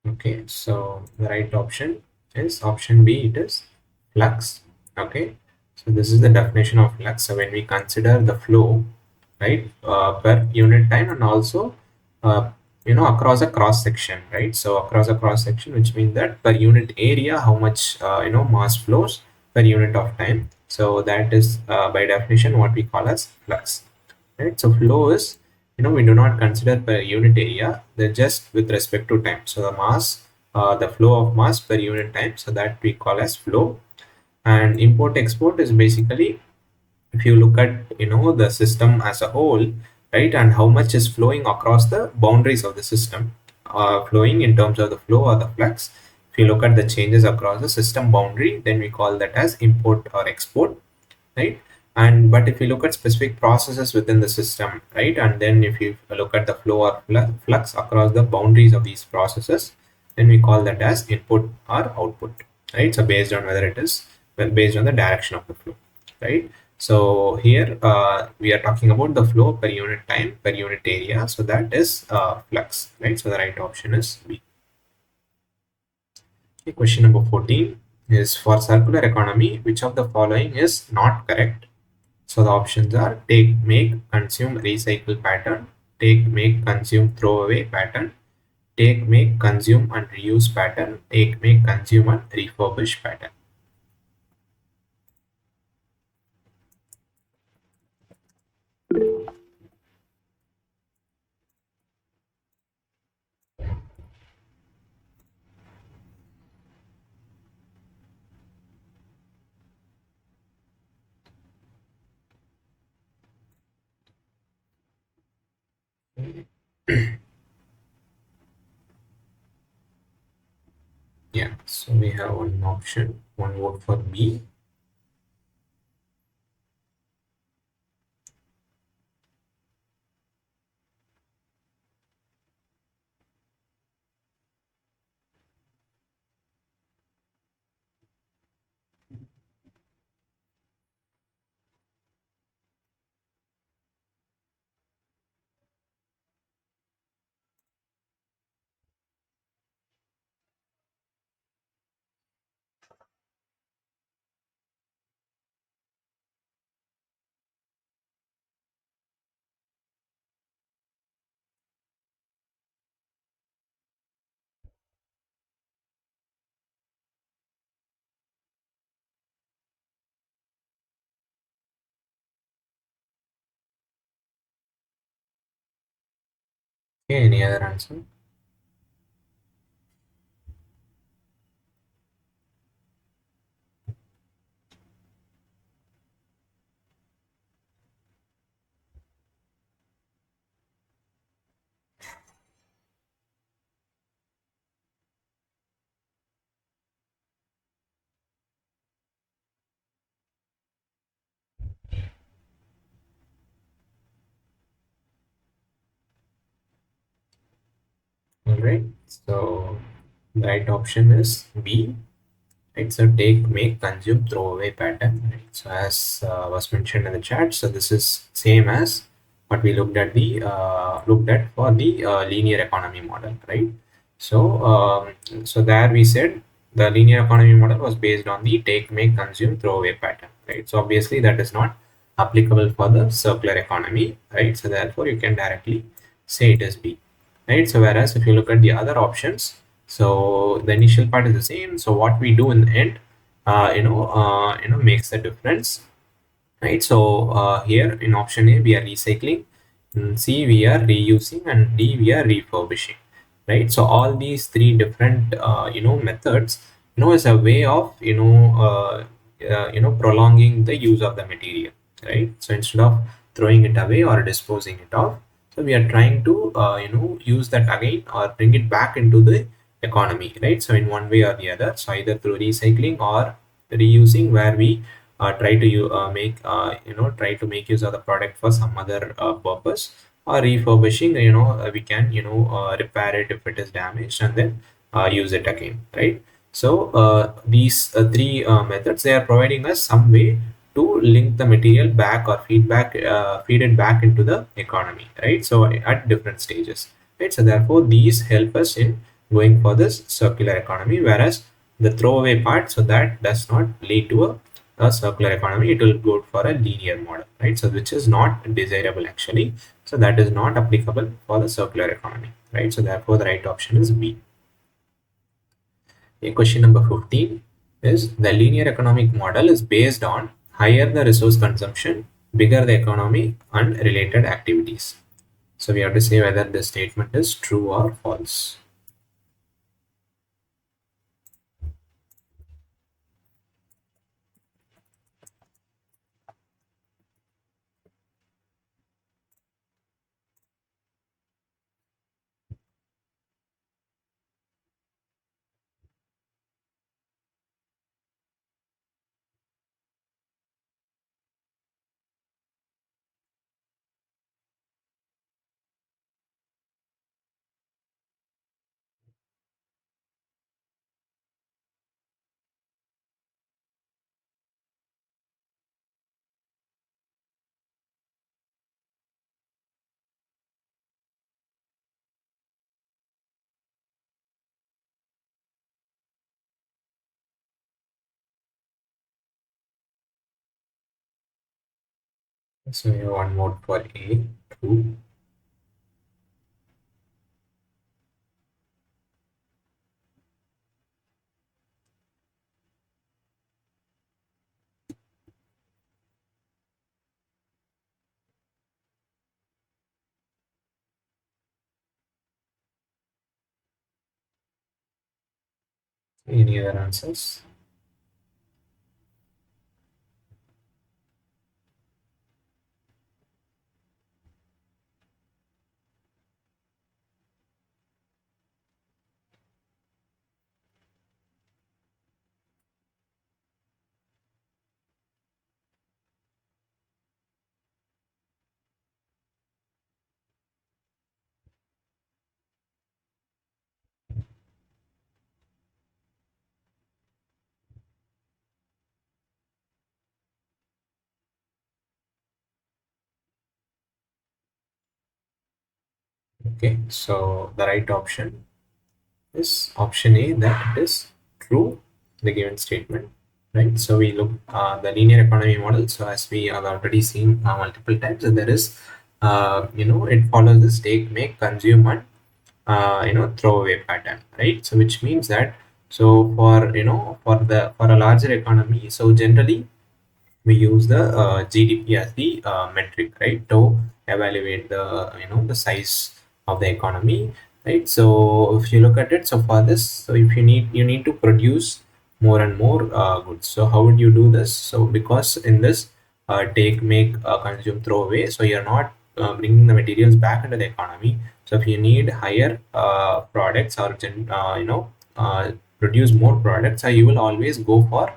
Okay, so the right option is option B, it is flux. Okay, so this is the definition of flux. So when we consider the flow, right, per unit time, and also across a cross section, right? So across a cross section, which means that per unit area, how much mass flows per unit of time. So that is by definition what we call as flux, right? So flow is, we do not consider per unit area, they're just with respect to time. So the mass, the flow of mass per unit time, so that we call as flow. And import export is basically, if you look at the system as a whole, right, and how much is flowing across the boundaries of the system, flowing in terms of the flow or the flux. If you look at the changes across the system boundary, then we call that as import or export, right? And but if you look at specific processes within the system, right, and then if you look at the flow or flux across the boundaries of these processes, then we call that as input or output, right? So based on whether it is, well, based on the direction of the flow, right? So here we are talking about the flow per unit time per unit area, so that is flux, right? So the right option is B. Okay, question number 14 is, for circular economy, which of the following is not correct? So the options are: take, make, consume, recycle pattern; take, make, consume, throw away pattern; take, make, consume and reuse pattern; take, make, consume and refurbish pattern. Yeah, so we have one option, one vote for B. Okay, any other answer? All right, so the right option is B. Right, so take, make, consume, throw away pattern. Right? So as was mentioned in the chat, so this is same as what we looked at for the linear economy model, right? So so there we said the linear economy model was based on the take, make, consume, throw away pattern, right? So obviously that is not applicable for the circular economy, right? So therefore you can directly say it is B, right? So whereas if you look at the other options, so the initial part is the same, so what we do in the end makes the difference, right? So here in option A we are recycling, in C we are reusing, and D we are refurbishing, right? So all these three different methods is a way of prolonging the use of the material, right? So instead of throwing it away or disposing it off, so we are trying to use that again or bring it back into the economy, right? So in one way or the other, so either through recycling or reusing, where we try to make use of the product for some other purpose, or refurbishing, we can repair it if it is damaged, and then use it again, right? So these three methods, they are providing us some way to link the material back or feed it back into the economy, right? So at different stages, right? So therefore these help us in going for this circular economy, whereas the throwaway part, so that does not lead to a circular economy, it will go for a linear model, right? So which is not desirable actually, so that is not applicable for the circular economy, right? So therefore, the right option is B. Okay, question number 15 is the linear economic model is based on higher the resource consumption, bigger the economy, and related activities. So we have to say whether this statement is true or false. So we have one more for A, true. Any other answers? Okay, so the right option is option A, that it is true, the given statement, right? So we look the linear economy model. So as we have already seen multiple times, and there is, it follows this take, make, consume, and throwaway pattern, right? So which means that, so for for a larger economy, so generally we use the GDP as the metric, right, to evaluate the the size of the economy, right? So if you look at it, so for this, so if you need to produce more and more goods. So how would you do this? So because in this take, make, consume, throw away, so you're not bringing the materials back into the economy. So if you need higher products or produce more products, you will always go for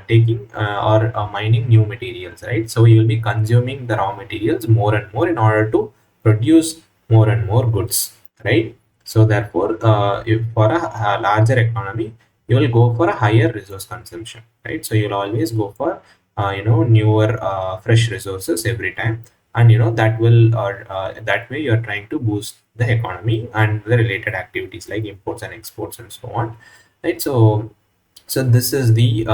taking or mining new materials, right? So you will be consuming the raw materials more and more in order to produce more and more goods, right? So therefore, if for a larger economy, you will go for a higher resource consumption, right? So you'll always go for newer fresh resources every time, and that will that way you're trying to boost the economy and the related activities like imports and exports and so on, right? So this is the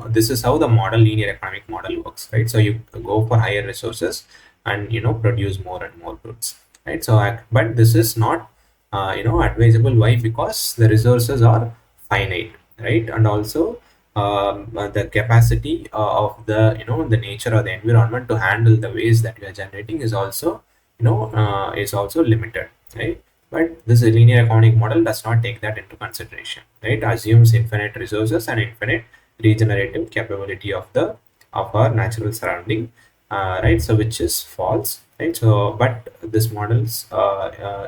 this is how the model linear economic model works, right? So you go for higher resources and produce more and more goods, right? So but this is not advisable. Why? Because the resources are finite, right? And also the capacity of the the nature or the environment to handle the waste that we are generating is also is also limited, right? But this linear economic model does not take that into consideration, right? Assumes infinite resources and infinite regenerative capability of the of our natural surrounding, right? So which is false, right? So but this models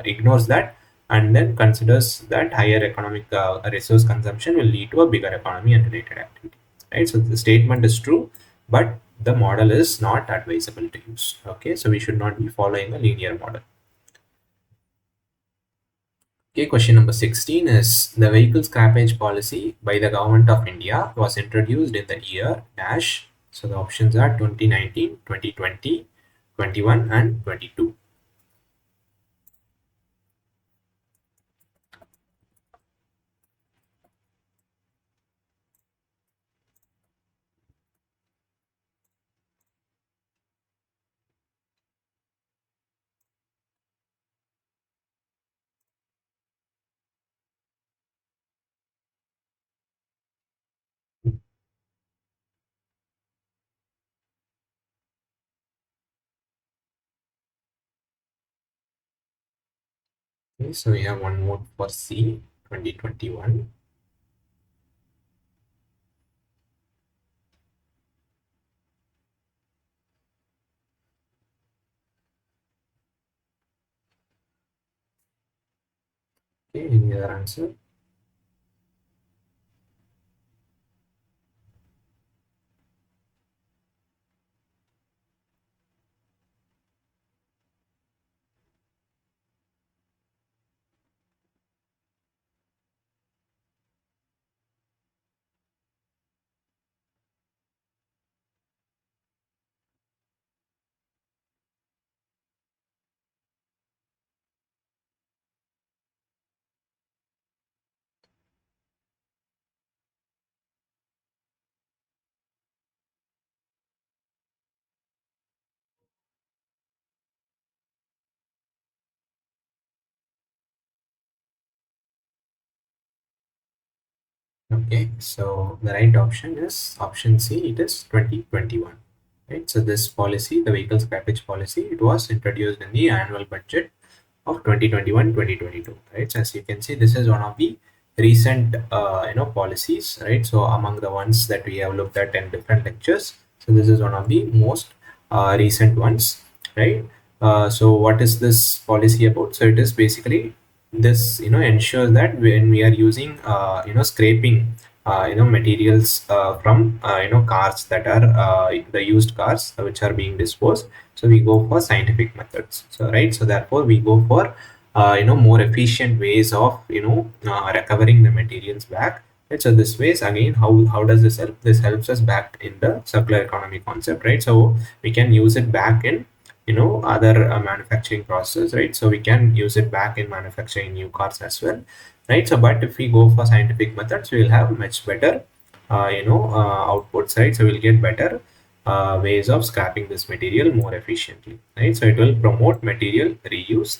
ignores that and then considers that higher economic resource consumption will lead to a bigger economy and related activity, right? So the statement is true, but the model is not advisable to use. Okay, so we should not be following a linear model. Okay, question number 16 is the vehicle scrappage policy by the government of India was introduced in the year dash. So the options are 2019, 2020, 21, and 22. Okay, so we have one more for C 2021. Okay, any other answer? Okay, so the right option is option C. It is 2021. Right. So this policy, the vehicle scrappage policy, it was introduced in the annual budget of 2021-2022. Right. So as you can see, this is one of the recent policies. Right. So among the ones that we have looked at in different lectures, so this is one of the most recent ones. Right. So what is this policy about? So it is basically this ensures that when we are using scraping materials from cars that are the used cars which are being disposed, so we go for scientific methods. So right, so therefore we go for more efficient ways of recovering the materials back. Right, so this ways again, how does this help? This helps us back in the circular economy concept, right? So we can use it back in other manufacturing process, right? So we can use it back in manufacturing new cars as well, right? So but if we go for scientific methods, we will have much better outputs, right? So we'll get better ways of scrapping this material more efficiently, right? So it will promote material reuse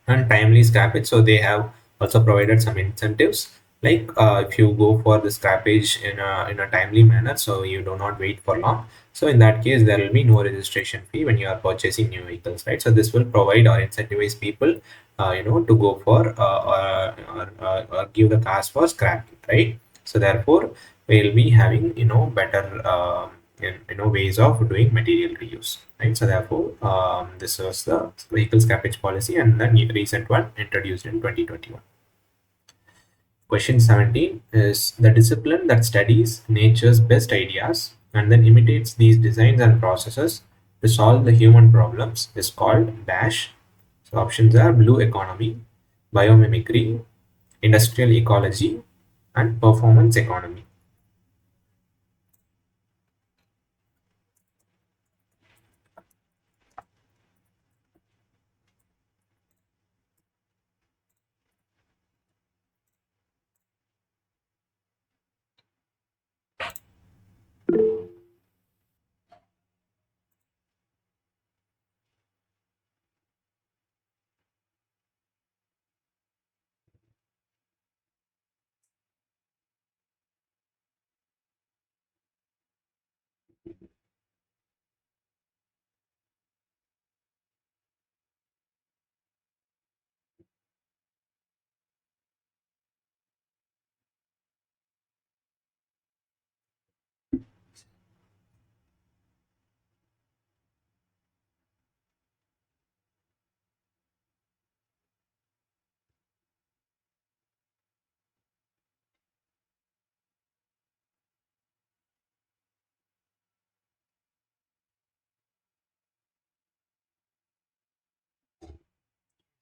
and timely scrappage. So they have also provided some incentives, like if you go for the scrappage in a timely manner, so you do not wait for long. So in that case, there will be no registration fee when you are purchasing new vehicles, right? So this will provide or incentivize people, to go for or give the cars for scrapping, right? So therefore, we'll be having better ways of doing material reuse, right? So therefore, this was the vehicle scrappage policy, and the recent one introduced in 2021. Question 17 is the discipline that studies nature's best ideas and then imitates these designs and processes to solve the human problems is called dash. So options are blue economy, biomimicry, industrial ecology, and performance economy.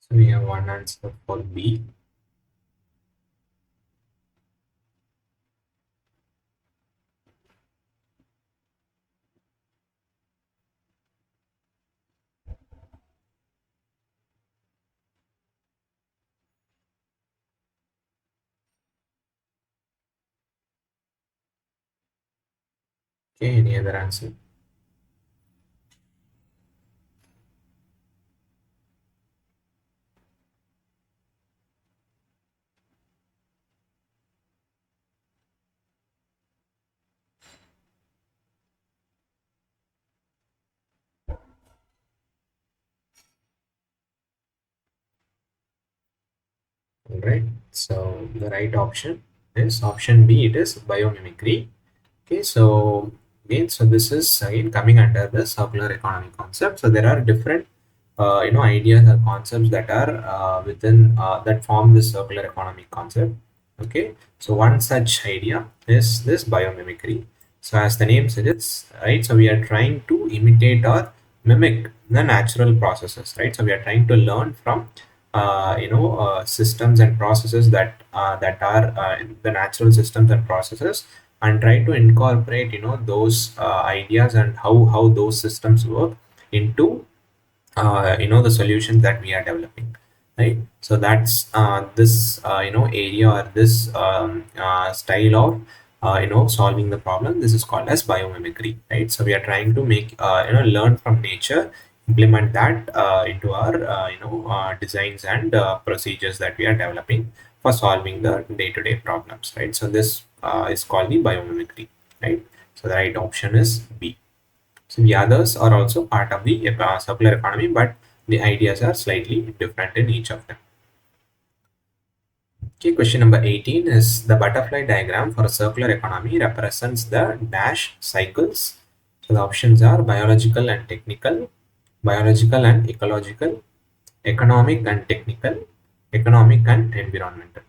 So we have one answer for B. Okay, any other answer? Right. So the right option is option B. It is biomimicry. Okay, so again, so this is again coming under the circular economy concept. So there are different, ideas or concepts that are within that form this circular economy concept. Okay, so one such idea is this biomimicry. So as the name suggests, right? So we are trying to imitate or mimic the natural processes, right? So we are trying to learn from systems and processes that are the natural systems and processes, and try to incorporate those ideas and how those systems work into the solutions that we are developing, right? So that's this area, or this style of solving the problem. This is called as biomimicry, right? So we are trying to make learn from nature, implement that into our designs and procedures that we are developing for solving the day-to-day problems, right? So this is called the biomimicry, right? So the right option is B. So the others are also part of the circular economy, but the ideas are slightly different in each of them. Okay, question number 18 is the butterfly diagram for a circular economy represents the dash cycles. So the options are biological and ecological, economic and technical, economic and environmental.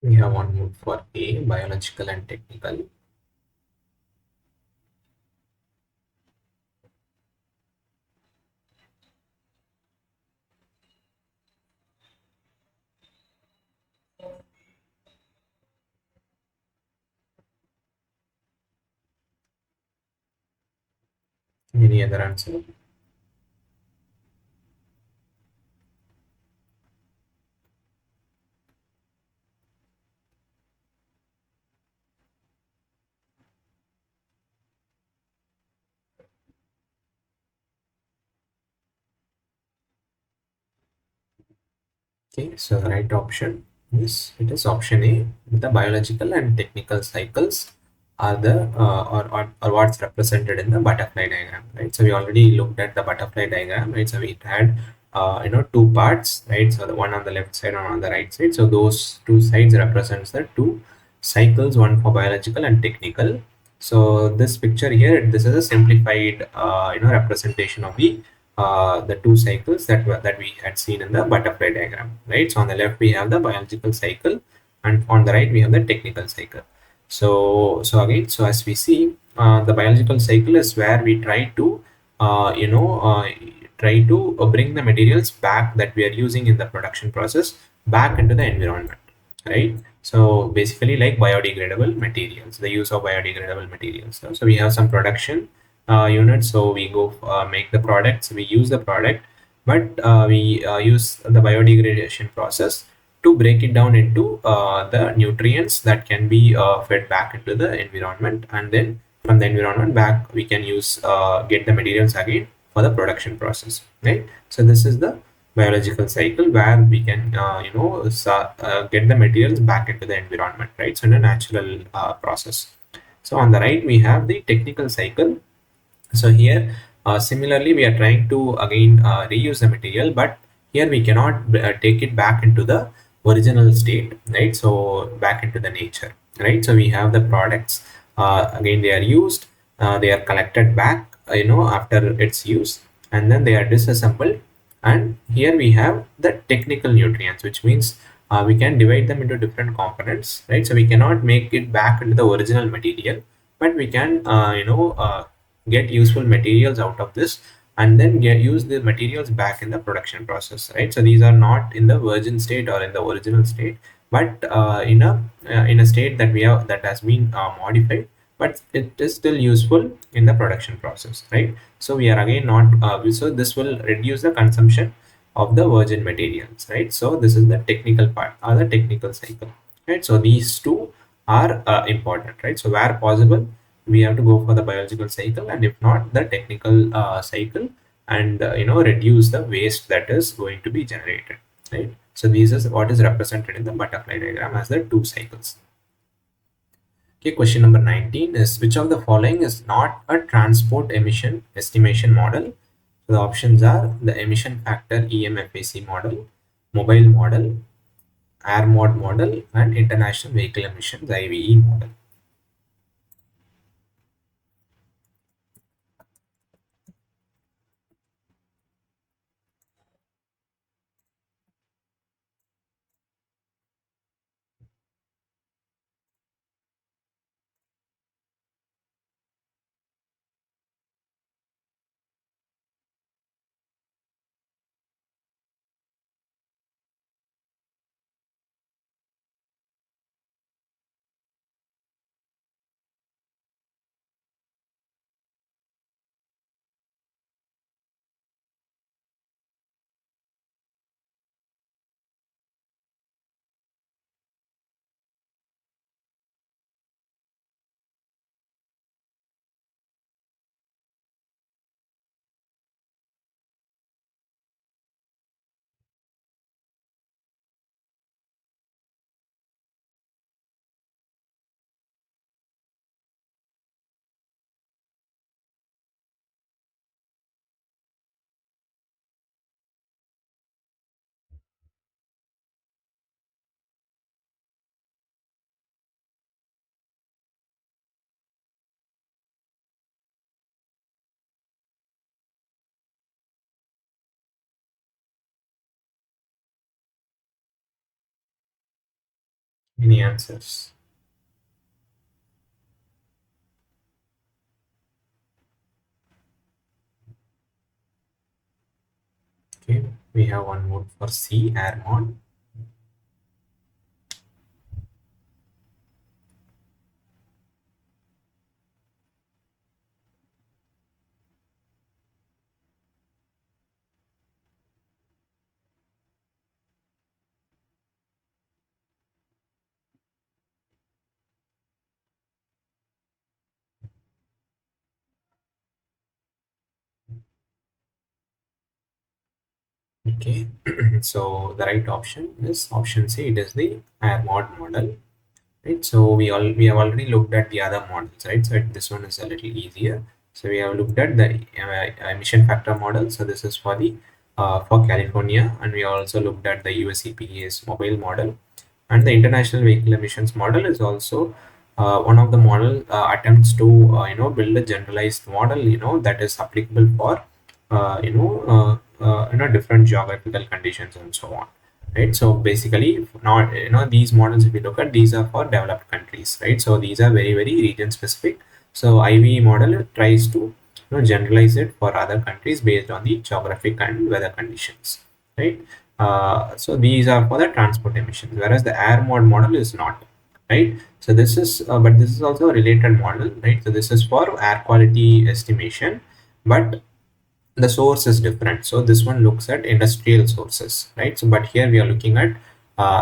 We have one more for A, biological and technical. Any other answer? Okay, so the right option is it is option A. The biological and technical cycles are the or what's represented in the butterfly diagram, right? So we already looked at the butterfly diagram, right? So we had two parts, right? So the one on the left side and on the right side. So those two sides represents the two cycles, one for biological and technical. So this picture here, this is a simplified representation of the two cycles that we had seen in the butterfly diagram, right? So on the left we have the biological cycle, and on the right we have the technical cycle. So again, so as we see, the biological cycle is where we uh, you know uh, try to bring the materials back that we are using in the production process back into the environment, right? So basically like biodegradable materials, the use of biodegradable materials. So we have some production units, so we go make the products, we use the product, but we use the biodegradation process to break it down into the nutrients that can be fed back into the environment, and then from the environment back we can use get the materials again for the production process, right? So this is the biological cycle where we can get the materials back into the environment, right? So in a natural process. So on the right we have the technical cycle. So here similarly we are trying to again reuse the material, but here we cannot take it back into the original state, right? So back into the nature, right? So we have the products, again they are used, they are collected back after its use, and then they are disassembled, and here we have the technical nutrients, which means we can divide them into different components, right? So we cannot make it back into the original material, but we can get useful materials out of this and then use the materials back in the production process, right? So these are not in the virgin state or in the original state, but in a state that we have that has been modified, but it is still useful in the production process, right? So we are again not so this will reduce the consumption of the virgin materials, right? So this is the technical part or the technical cycle, right? So these two are important, right? So where possible, we have to go for the biological cycle, and if not, the technical cycle, and reduce the waste that is going to be generated, right? So this is what is represented in the butterfly diagram as the two cycles. Okay, question number 19 is, which of the following is not a transport emission estimation model? So the options are the emission factor EMFAC model, mobile model, air mod model, and international vehicle emissions IVE model. Any answers? Okay, we have one vote for C, air mod. Okay, so the right option is option C. It is the air mod model, right? So we have already looked at the other models, right? So this one is a little easier. So we have looked at the emission factor model. So this is for California, and we also looked at the US EPA's mobile model, and the international vehicle emissions model is also one of the model attempts to build a generalized model, that is applicable for different geographical conditions and so on, right? So basically, not these models, if you look at, these are for developed countries, right? So these are very very region specific. So IVE model tries to generalize it for other countries based on the geographic and weather conditions, right? So these are for the transport emissions, whereas the air mod model is not, right? So this is but this is also a related model, right? So this is for air quality estimation, but the source is different. So this one looks at industrial sources, right? So but here we are looking at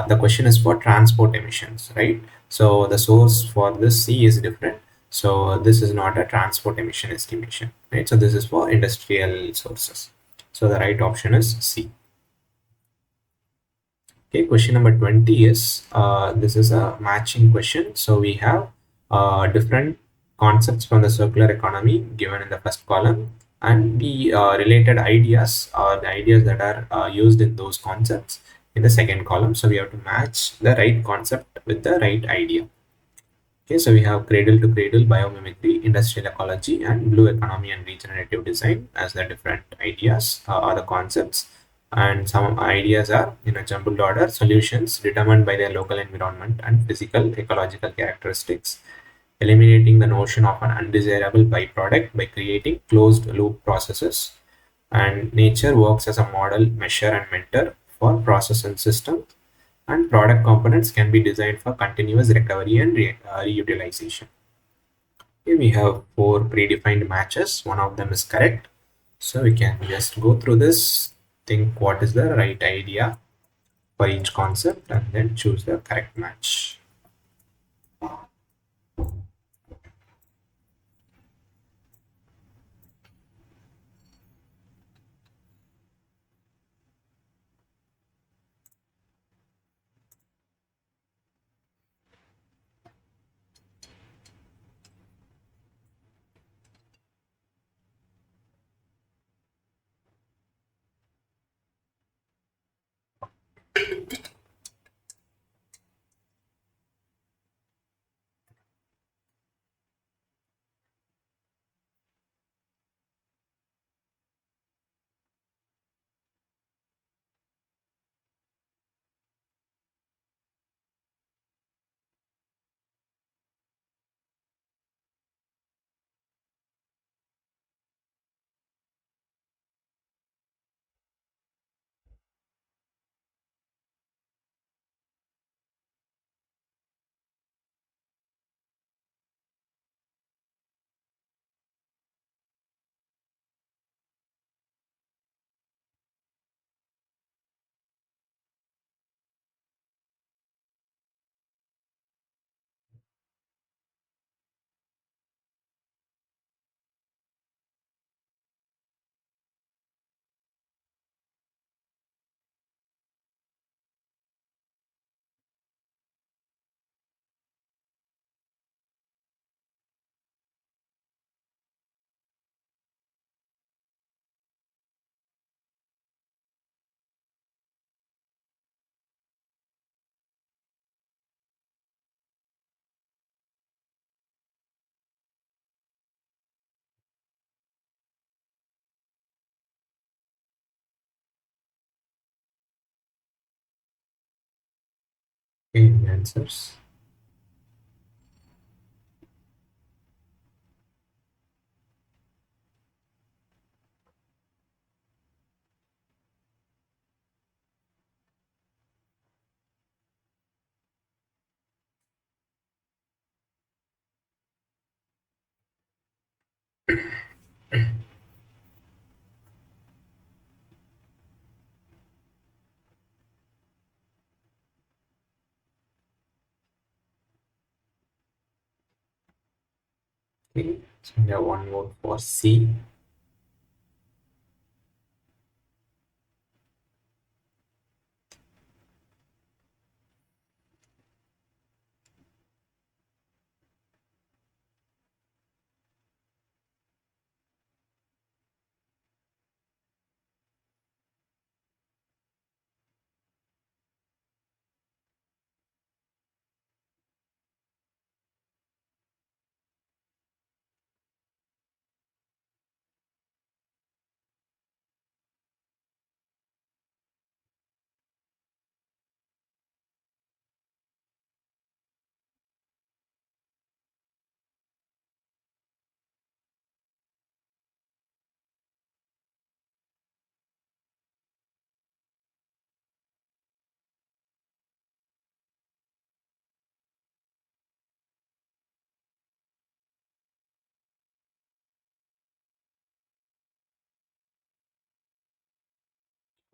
the question is for transport emissions, right? So the source for this C is different. So this is not a transport emission estimation, right? So this is for industrial sources. So the right option is C. Okay, question number 20 is this is a matching question. So we have different concepts from the circular economy given in the first column, and the related ideas, or the ideas that are used in those concepts in the second column. So we have to match the right concept with the right idea. Okay, so we have cradle to cradle biomimicry, industrial ecology, and blue economy and regenerative design as the different ideas or the concepts. And some ideas are in a jumbled order: solutions determined by their local environment and physical ecological characteristics, eliminating the notion of an undesirable byproduct by creating closed loop processes, And nature works as a model, measure, and mentor for process and system. And product components can be designed for continuous recovery and reutilization. Okay, we have four predefined matches. One of them is correct. So we can just go through this, think what is the right idea for each concept, and then choose the correct match. Okay, answers. Okay, so we have one vote for C.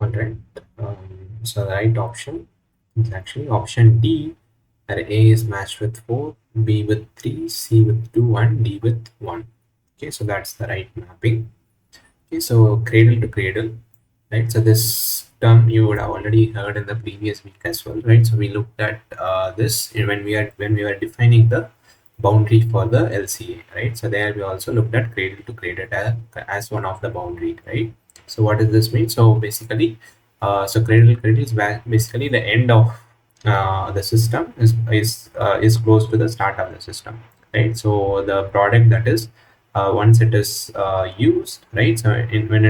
All right. So the right option is actually option D, where A is matched with 4, B with 3, C with 2, and D with 1. Okay, so that's the right mapping. Okay, so cradle to cradle, right? So this term you would have already heard in the previous week as well, right? So we looked at this when we were defining the boundary for the LCA, right? So there we also looked at cradle to cradle as one of the boundary, right? So what does this mean? So basically, so cradle to cradle is basically the end of the system is close to the start of the system, right? So the product that is once it is used, right? So when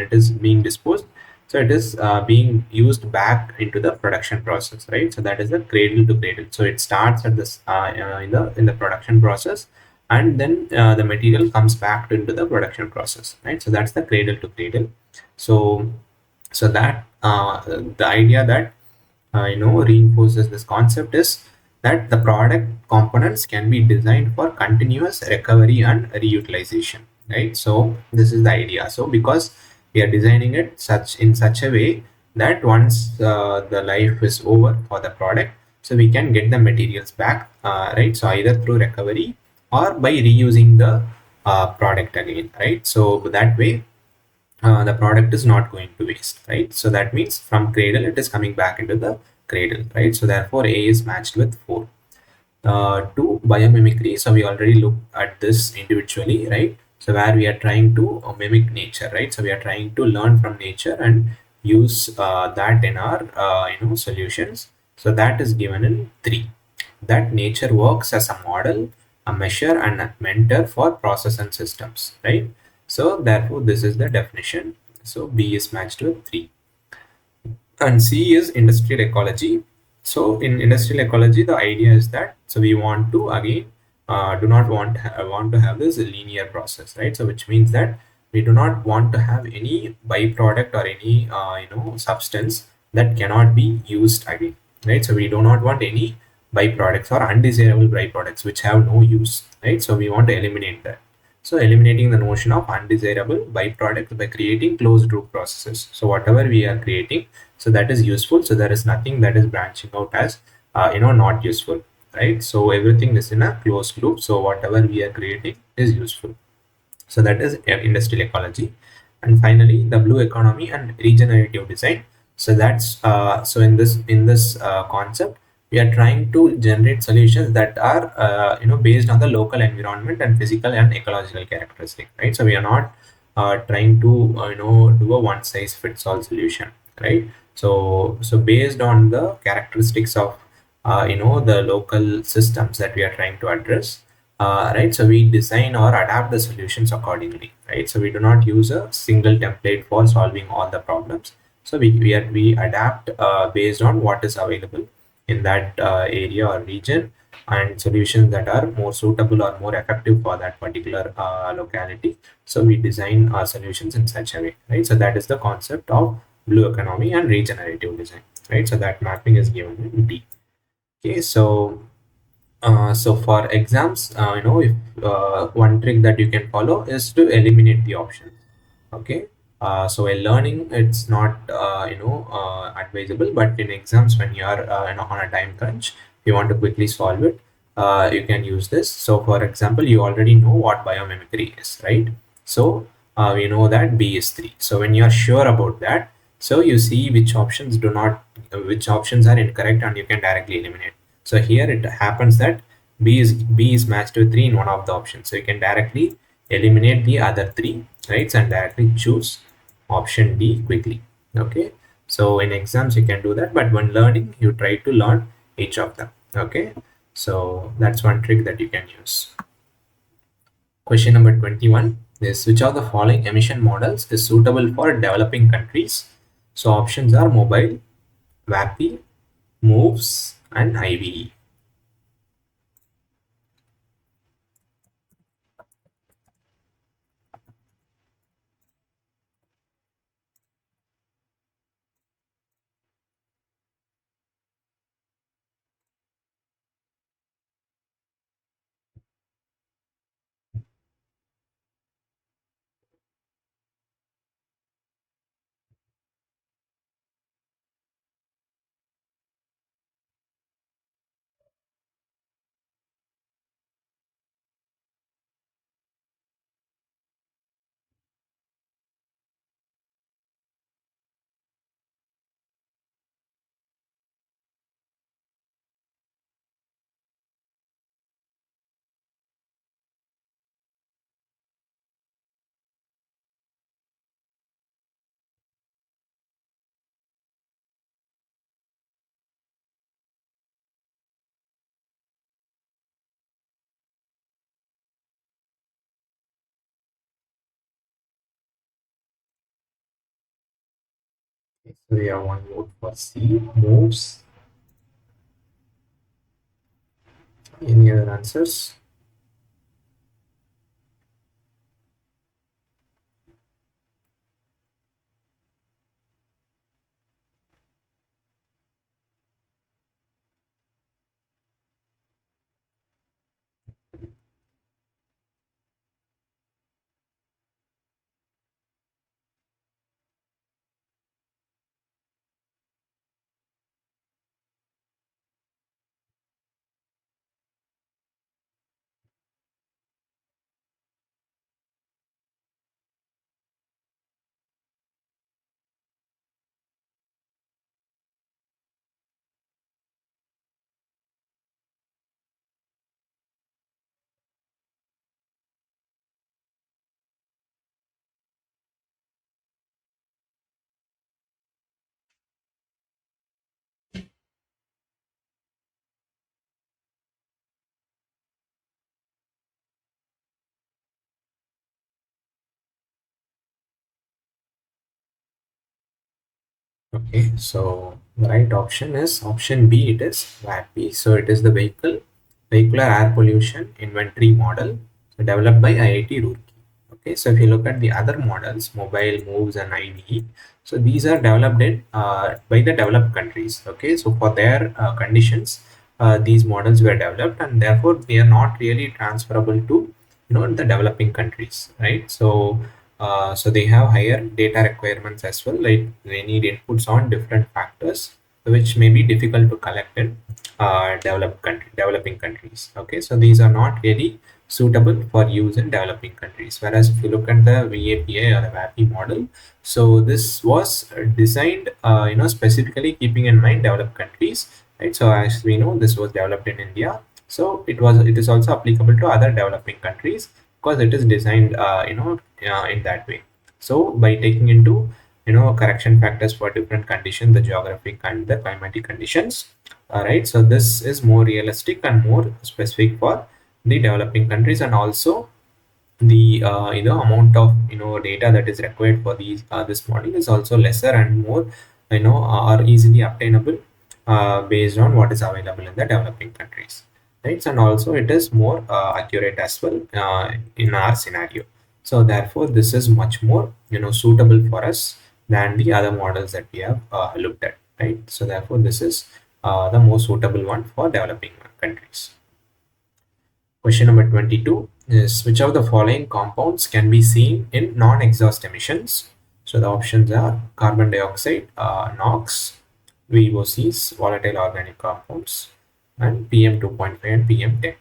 it is being disposed, so it is being used back into the production process, right? So that is the cradle to cradle. So it starts at this in the production process, and then the material comes back into the production process, right? So that's the cradle to cradle. So so that the idea that reinforces this concept is that the product components can be designed for continuous recovery and reutilization, right? So this is the idea. So because we are designing it such a way that once the life is over for the product, so we can get the materials back, right? So either through recovery or by reusing the product again, right? So that way the product is not going to waste, right? So that means from cradle it is coming back into the cradle, right? So therefore A is matched with 4. To biomimicry, so we already looked at this individually, right? So where we are trying to mimic nature, right? So we are trying to learn from nature and use that in our solutions. So that is given in 3. That nature works as a model, a measure, and a mentor for process and systems, right? So therefore this is the definition. So B is matched with 3. And C is industrial ecology. So in industrial ecology, the idea is that so we want to again do not want to have this linear process, right? So which means that we do not want to have any byproduct or any substance that cannot be used again, right? So we do not want any byproducts or undesirable byproducts which have no use, right? So we want to eliminate that. So eliminating the notion of undesirable byproducts by creating closed loop processes. So whatever we are creating, so that is useful. So there is nothing that is branching out as not useful, right? So everything is in a closed loop. So whatever we are creating is useful. So that is industrial ecology. And finally the blue economy and regenerative design. So that's so in this concept we are trying to generate solutions that are based on the local environment and physical and ecological characteristic, right? So we are not trying to do a one size fits all solution, right? So based on the characteristics of the local systems that we are trying to address, right? So we design or adapt the solutions accordingly, right? So we do not use a single template for solving all the problems. So we adapt based on what is available in that area or region, and solutions that are more suitable or more effective for that particular locality. So we design our solutions in such a way, right? So that is the concept of blue economy and regenerative design, right? So that mapping is given in D. Okay, so for exams, if one trick that you can follow is to eliminate the options. Okay. So in learning, it's not advisable, but in exams when you are on a time crunch, you want to quickly solve it, you can use this. So for example, you already know what biomimicry is, right? So we know that B is 3. So when you are sure about that, so you see which options do not, which options are incorrect, and you can directly eliminate. So here it happens that B is matched to 3 in one of the options. So you can directly eliminate the other 3, right? And directly choose option D quickly. Okay. So in exams you can do that, but when learning, you try to learn each of them. Okay. So that's one trick that you can use. Question number 21 is, which of the following emission models is suitable for developing countries? So options are mobile, VAPI, moves, and IVE. Okay, so we have one vote for C, moves. Any other answers? Okay, so the right option is option B. It is VAPI. So it is the vehicular air pollution inventory model, so developed by IIT Roorkee. Okay, so if you look at the other models, mobile, moves, and IDE, so these are developed by the developed countries. Okay, so for their conditions, these models were developed, and therefore they are not really transferable to the developing countries, right? So they have higher data requirements as well. Like they need inputs on different factors, which may be difficult to collect in developing countries. Okay, so these are not really suitable for use in developing countries. Whereas if you look at the VAPA or the VAPI model, so this was designed, specifically keeping in mind developed countries, right? So as we know, this was developed in India, so it is also applicable to other developing countries because it is designed, in that way. So by taking into correction factors for different conditions, the geographic and the climatic conditions, all right, so this is more realistic and more specific for the developing countries, and also the amount of data that is required for these this model is also lesser and more are easily obtainable based on what is available in the developing countries, right? And also it is more accurate as well in our scenario. So therefore this is much more suitable for us than the other models that we have looked at, right? So therefore this is the most suitable one for developing countries. Question number 22 is, which of the following compounds can be seen in non-exhaust emissions? So the options are carbon dioxide, NOx, VOCs, volatile organic compounds, and PM 2.5 and PM 10.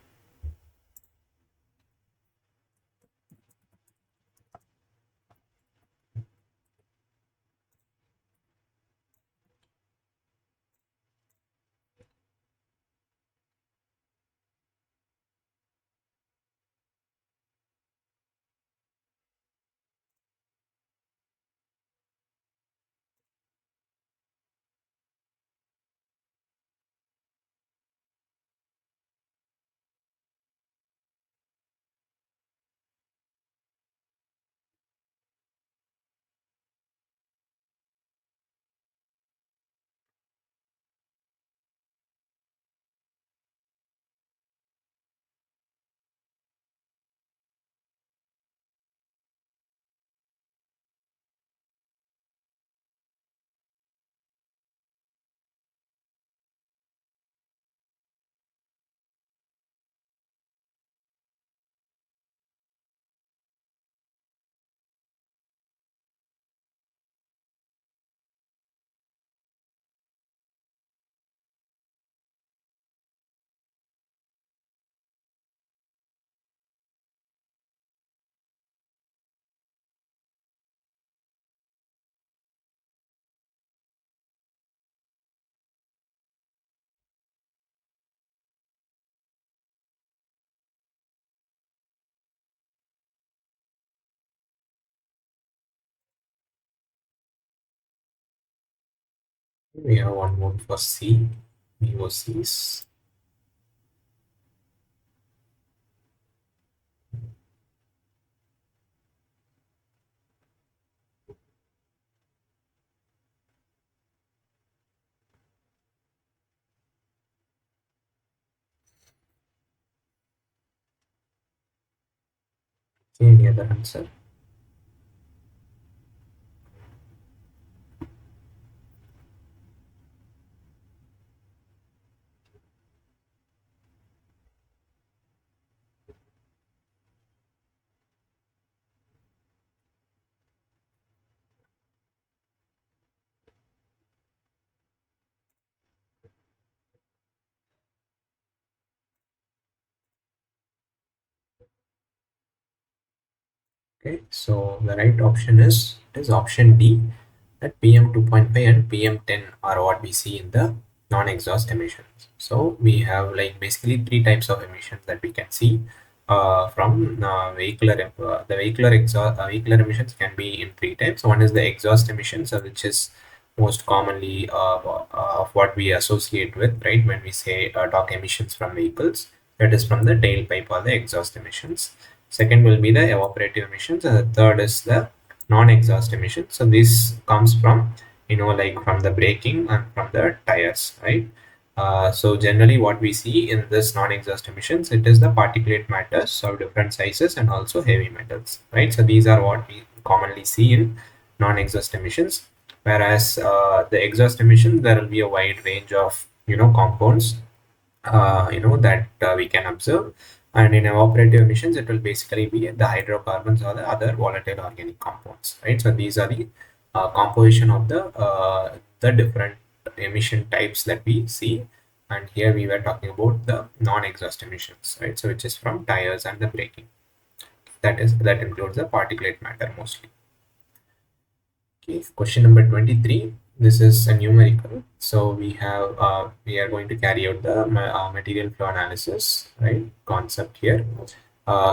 We have one more for C, VOCs. Any other answer? Okay, so the right option is option D, that PM 2.5 and PM 10 are what we see in the non-exhaust emissions. So we have like basically three types of emissions that we can see from vehicular emissions can be in three types. One is the exhaust emissions, which is most commonly of what we associate with, right, when we say talk emissions from vehicles. That is from the tailpipe or the exhaust emissions. Second will be the evaporative emissions, and the third is the non-exhaust emissions. So this comes from like from the braking and from the tires, right? So generally what we see in this non-exhaust emissions, it is the particulate matters of different sizes and also heavy metals, right? So these are what we commonly see in non-exhaust emissions. Whereas the exhaust emission, there will be a wide range of compounds that we can observe. And in evaporative emissions, it will basically be the hydrocarbons or the other volatile organic compounds, right? So these are the composition of the different emission types that we see. And here we were talking about the non-exhaust emissions, right? So which is from tires and the braking. That includes the particulate matter mostly. Okay, question number 23. This is a numerical. So we are going to carry out the material flow analysis, right? Concept here.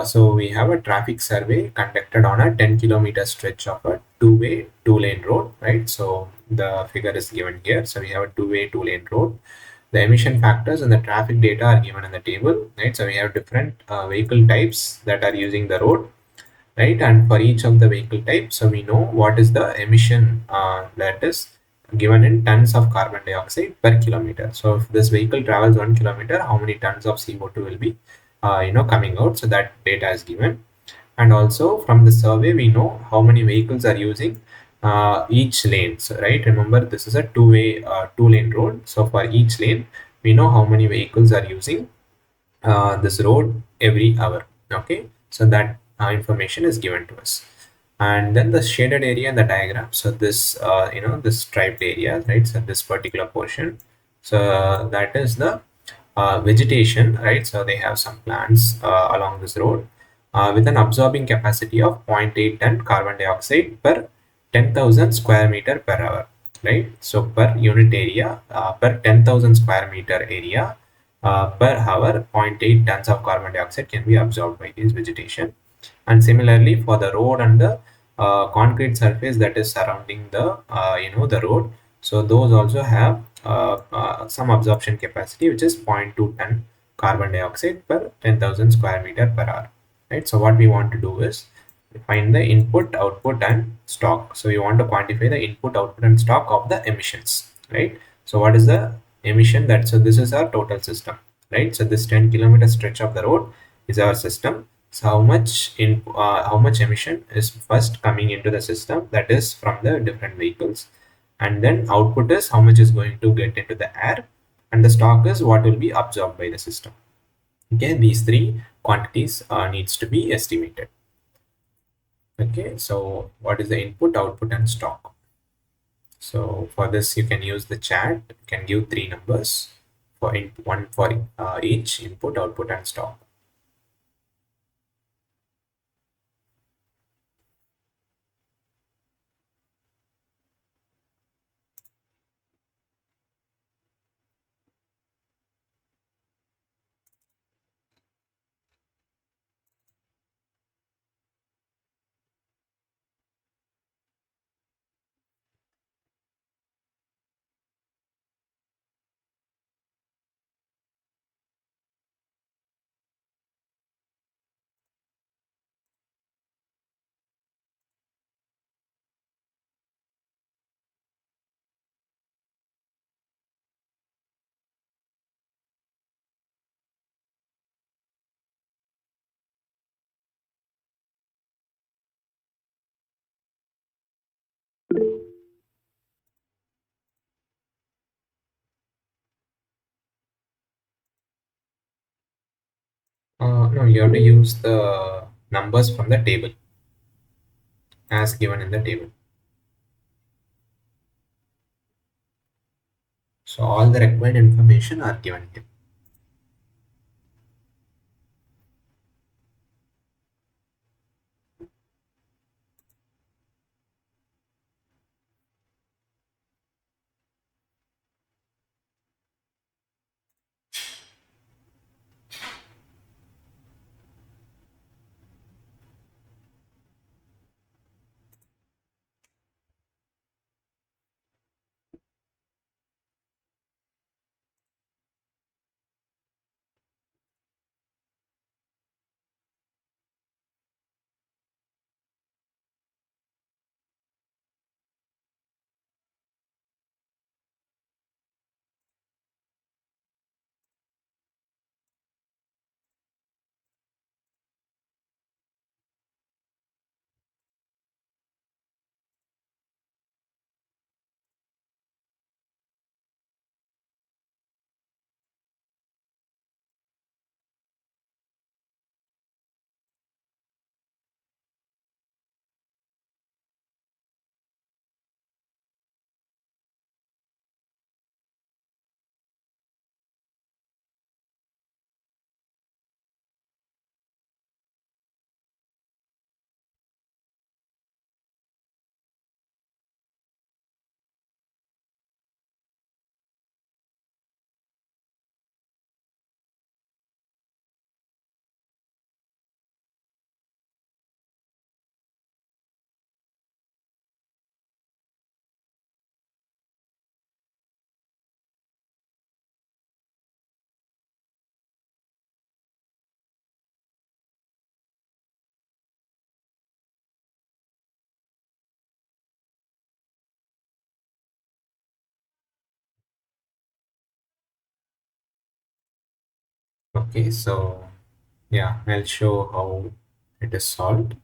So we have a traffic survey conducted on a 10-kilometer stretch of a two-way, two-lane road, right? So the figure is given here. So we have a two-way, two-lane road. The emission factors and the traffic data are given in the table, right? So we have different vehicle types that are using the road, right? And for each of the vehicle type, so we know what is the emission that is given in tons of carbon dioxide per kilometer. So if this vehicle travels 1 kilometer, how many tons of CO2 will be coming out? So that data is given. And also from the survey, we know how many vehicles are using each lane. So, right, remember this is a two-way, two-lane road. So for each lane, we know how many vehicles are using this road every hour. Okay, so that information is given to us. And then the shaded area in the diagram, so this this striped area, right? So this particular portion, so that is the vegetation, right? So they have some plants along this road with an absorbing capacity of 0.8 ton carbon dioxide per 10,000 square meter per hour, right? So per unit area, per 10,000 square meter area per hour, zero point 0.8 tons of carbon dioxide can be absorbed by this vegetation. And similarly for the road and the concrete surface that is surrounding the road, so those also have some absorption capacity, which is zero point 0.2 ton carbon dioxide per 10,000 square meter per hour, right? So what we want to do is find the input, output, and stock. So you want to quantify the input, output, and stock of the emissions, right? So what is the emission? So this is our total system, right? So this 10-kilometer stretch of the road is our system. So how much emission is first coming into the system, that is from the different vehicles, and then output is how much is going to get into the air, and the stock is what will be absorbed by the system. Okay, these three quantities needs to be estimated. Okay, so what is the input, output, and stock? So for this, you can use the chat. You can give three numbers one for each input, output, and stock. No, you have to use the numbers from the table as given in the table. So all the required information are given here. Okay, so yeah, I'll show how it is solved.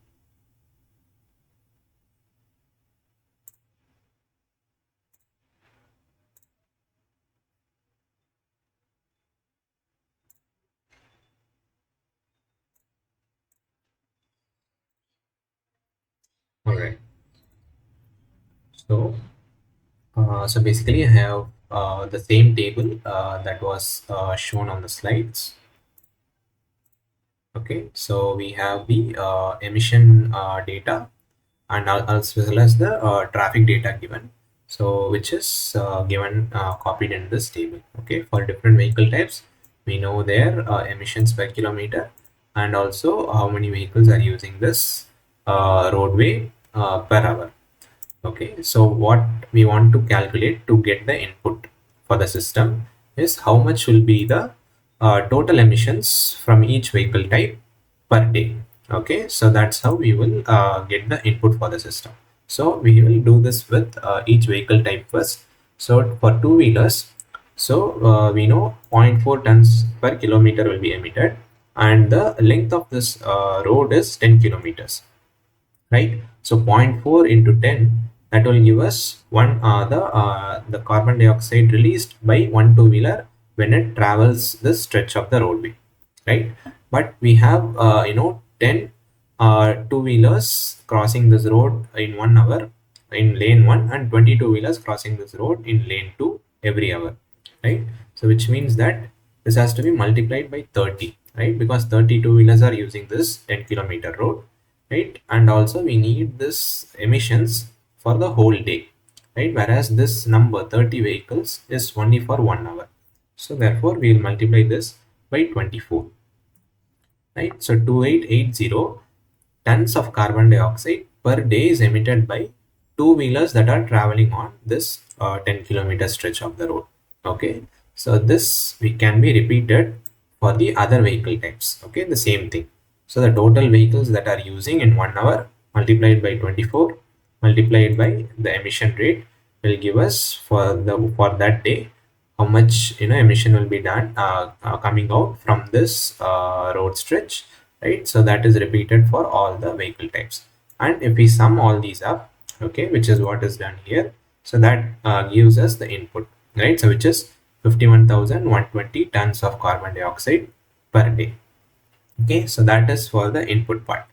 All right. So so basically, I have the same table that was shown on the slides. Okay, so we have the emission data and as well as the traffic data given. So which is given copied in this table. Okay, for different vehicle types, we know their emissions per kilometer and also how many vehicles are using this roadway per hour. Okay, so what we want to calculate to get the input for the system is how much will be the total emissions from each vehicle type per day. Okay, so that's how we will get the input for the system. So we will do this with each vehicle type first. So for two wheelers, so we know zero point 0.4 tons per kilometer will be emitted, and the length of this road is 10 kilometers, right? So zero point 0.4 into 10, that will give us the carbon dioxide released by one two wheeler when it travels the stretch of the roadway, right? But we have 10 two wheelers crossing this road in 1 hour in lane 1 and 22 wheelers crossing this road in lane 2 every hour, right? So which means that this has to be multiplied by 30, right? Because 32 wheelers are using this 10-kilometer road, right? And also we need this emissions for the whole day, right? Whereas this number 30 vehicles is only for 1 hour. So therefore we will multiply this by 24, right? So 2880 tons of carbon dioxide per day is emitted by two wheelers that are traveling on this 10-kilometer stretch of the road. Okay, so this we can be repeated for the other vehicle types. Okay, the same thing. So the total vehicles that are using in 1 hour multiplied by 24 multiplied by the emission rate will give us for that day how much emission will be done coming out from this road stretch, right? So that is repeated for all the vehicle types, and if we sum all these up, okay, which is what is done here, so that gives us the input, right? So which is 51,120 tons of carbon dioxide per day. Okay, so that is for the input part.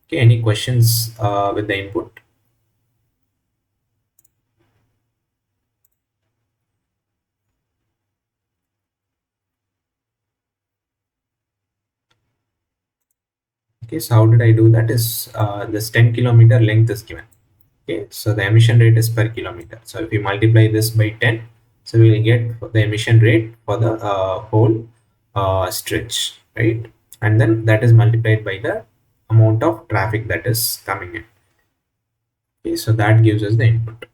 Okay, any questions with the input? Okay, so how did I do that is this 10-kilometer length is given. Okay, so the emission rate is per kilometer. So if we multiply this by 10, so we will get the emission rate for the whole stretch, right? And then that is multiplied by the amount of traffic that is coming in. Okay, so that gives us the input.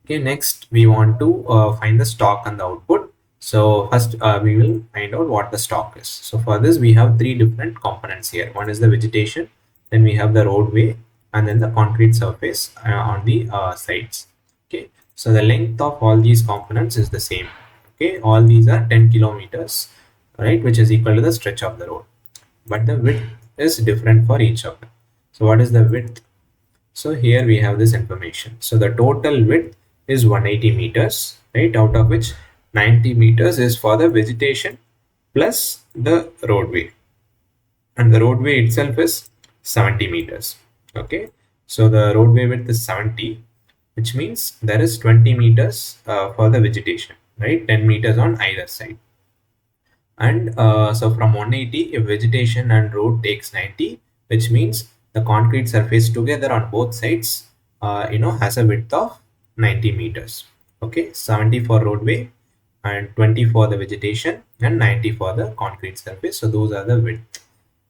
Okay, next we want to find the stock and the output. So first we will find out what the stock is. So for this we have three different components here. One is the vegetation, then we have the roadway, and then the concrete surface on the sides. Okay, so the length of all these components is the same. Okay, all these are 10 kilometers, right, which is equal to the stretch of the road. But the width is different for each of them. So what is the width? So here we have this information. So the total width is 180 meters, right? Out of which 90 meters is for the vegetation plus the roadway. And the roadway itself is 70 meters. Okay. So the roadway width is 70, which means there is 20 meters for the vegetation, right? 10 meters on either side. And so from 180, if vegetation and road takes 90, which means the concrete surface together on both sides, has a width of 90 meters. Okay, 70 for roadway and 20 for the vegetation and 90 for the concrete surface. So those are the width.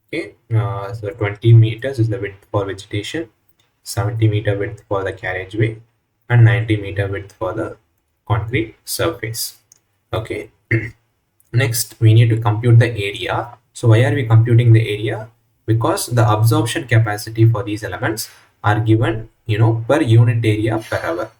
Okay, so 20 meters is the width for vegetation, 70-meter width for the carriageway, and 90-meter width for the concrete surface. Okay. Next, we need to compute the area. So why are we computing the area? Because the absorption capacity for these elements are given, per unit area per hour,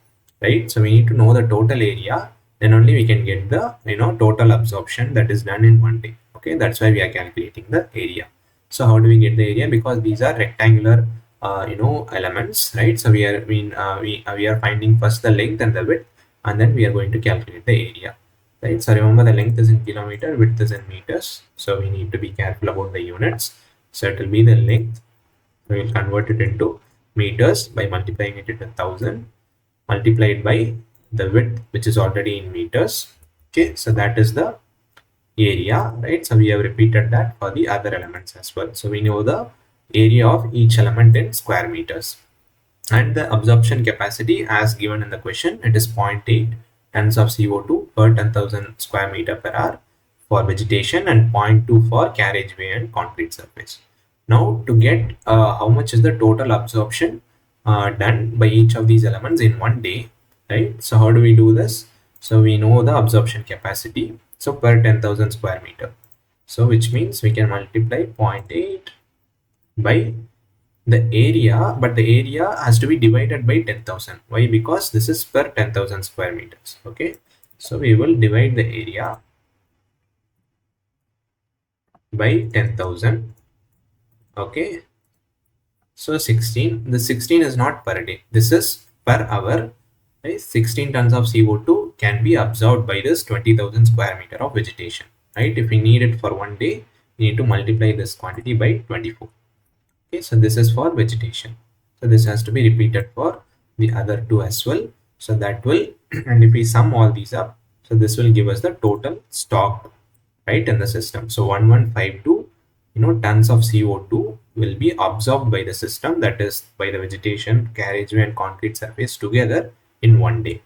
right? So we need to know the total area then only we can get the total absorption that is done in one day. Okay, that's why we are calculating the area. So how do we get the area? Because these are rectangular elements, right? So we are finding first the length and the width, and then we are going to calculate the area, right? So remember, the length is in kilometer, width is in meters, so we need to be careful about the units. So it will be the length, we will convert it into meters by multiplying it into 1000, multiplied by the width, which is already in meters. Okay, so that is the area, right? So we have repeated that for the other elements as well. So we know the area of each element in square meters. And the absorption capacity, as given in the question, it is zero point 0.8 tons of CO2 per 10,000 square meter per hour for vegetation, and zero point 0.2 for carriageway and concrete surface. Now, to get how much is the total absorption done by each of these elements in one day, right? So how do we do this? So we know the absorption capacity, so per 10,000 square meter. So which means we can multiply zero point 0.8 by the area, but the area has to be divided by 10,000. Why? Because this is per 10,000 square meters. Okay, so we will divide the area by 10,000. Okay, so 16, the 16 is not per day, this is per hour, right? 16 tons of CO2 can be absorbed by this 20,000 square meter of vegetation, right? If we need it for one day, we need to multiply this quantity by 24. Okay, so this is for vegetation, so this has to be repeated for the other two as well. So that will and if we sum all these up, so this will give us the total stock, right, in the system. So 1152 tons of CO2 will be absorbed by the system, that is by the vegetation, carriageway and concrete surface together in one day,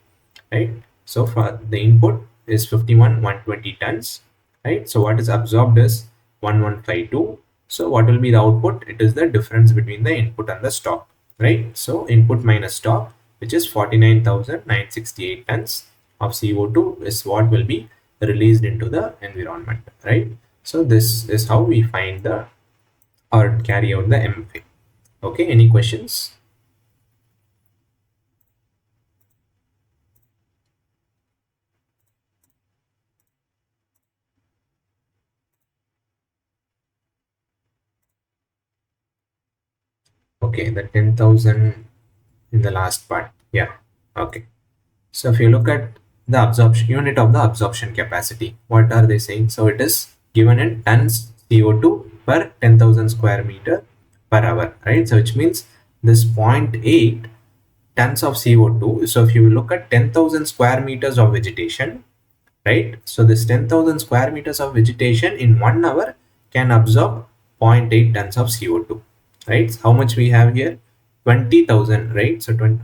right? So for the input is 51,120 tons, right? So what is absorbed is 1152. So what will be the output? It is the difference between the input and the stock, right? So input minus stock, which is 49,968 tons of CO2, is what will be released into the environment, right? So this is how we find the or carry out the MFA. Okay, any questions? Okay, the 10,000 in the last part. Yeah. Okay. So if you look at the absorption unit of the absorption capacity, what are they saying? So it is given in tons CO2 per 10,000 square meter per hour, right? So which means this zero point 0.8 tons of CO2. So if you look at 10,000 square meters of vegetation, right? So this 10,000 square meters of vegetation in 1 hour can absorb zero point 0.8 tons of CO2, right? How much we have here? 20,000, right? So 20,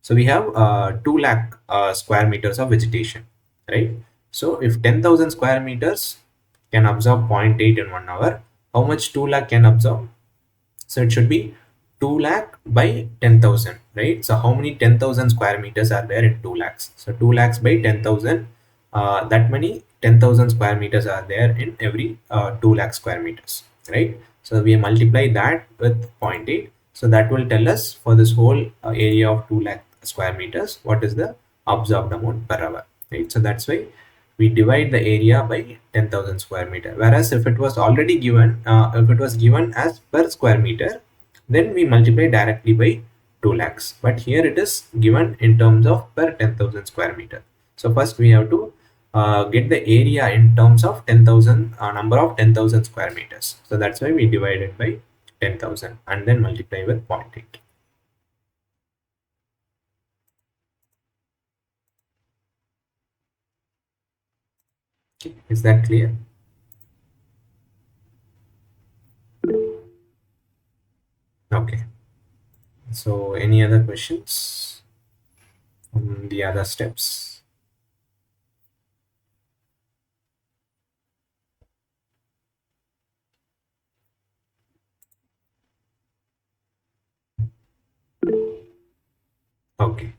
so we have 2 lakh square meters of vegetation, right? So if 10,000 square meters can absorb zero point 0.8 in 1 hour, how much 2 lakh can absorb? So it should be 2 lakh by 10,000, right? So how many 10,000 square meters are there in 2 lakhs? So 2 lakhs by 10,000, that many 10,000 square meters are there in every 2 lakh square meters, right? So we multiply that with zero point 0.8. So that will tell us for this whole area of 2 lakh square meters, what is the absorbed amount per hour, right? So that's why we divide the area by 10,000 square meter. Whereas if it was already given, if it was given as per square meter, then we multiply directly by 2 lakhs. But here it is given in terms of per 10,000 square meter. So first we have to get the area in terms of 10,000, number of 10,000 square meters. So that's why we divide it by 10,000 and then multiply with zero point 0.8. Okay. Is that clear? Okay. So any other questions on the other steps? Okay.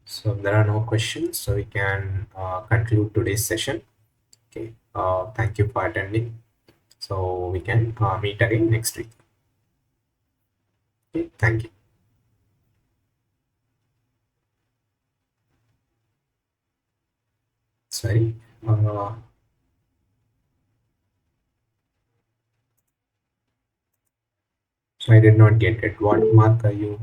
So there are no questions, so we can conclude today's session. Okay. Thank you for attending. So we can meet again next week. Okay. Thank you. Sorry. Uh, so I did not get it. What mark are you?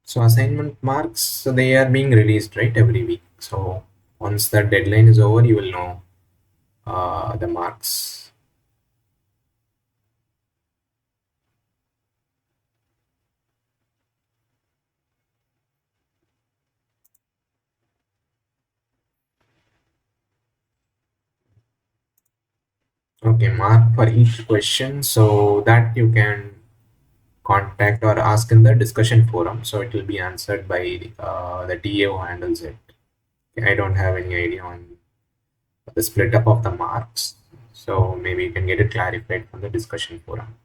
So assignment marks, so they are being released right every week. So once the deadline is over, you will know the marks. Okay, mark for each question, so that you can contact or ask in the discussion forum. So it will be answered by the TA who handles it. I don't have any idea on the split up of the marks. So maybe you can get it clarified from the discussion forum.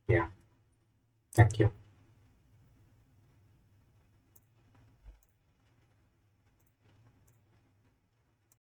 Yeah, thank you.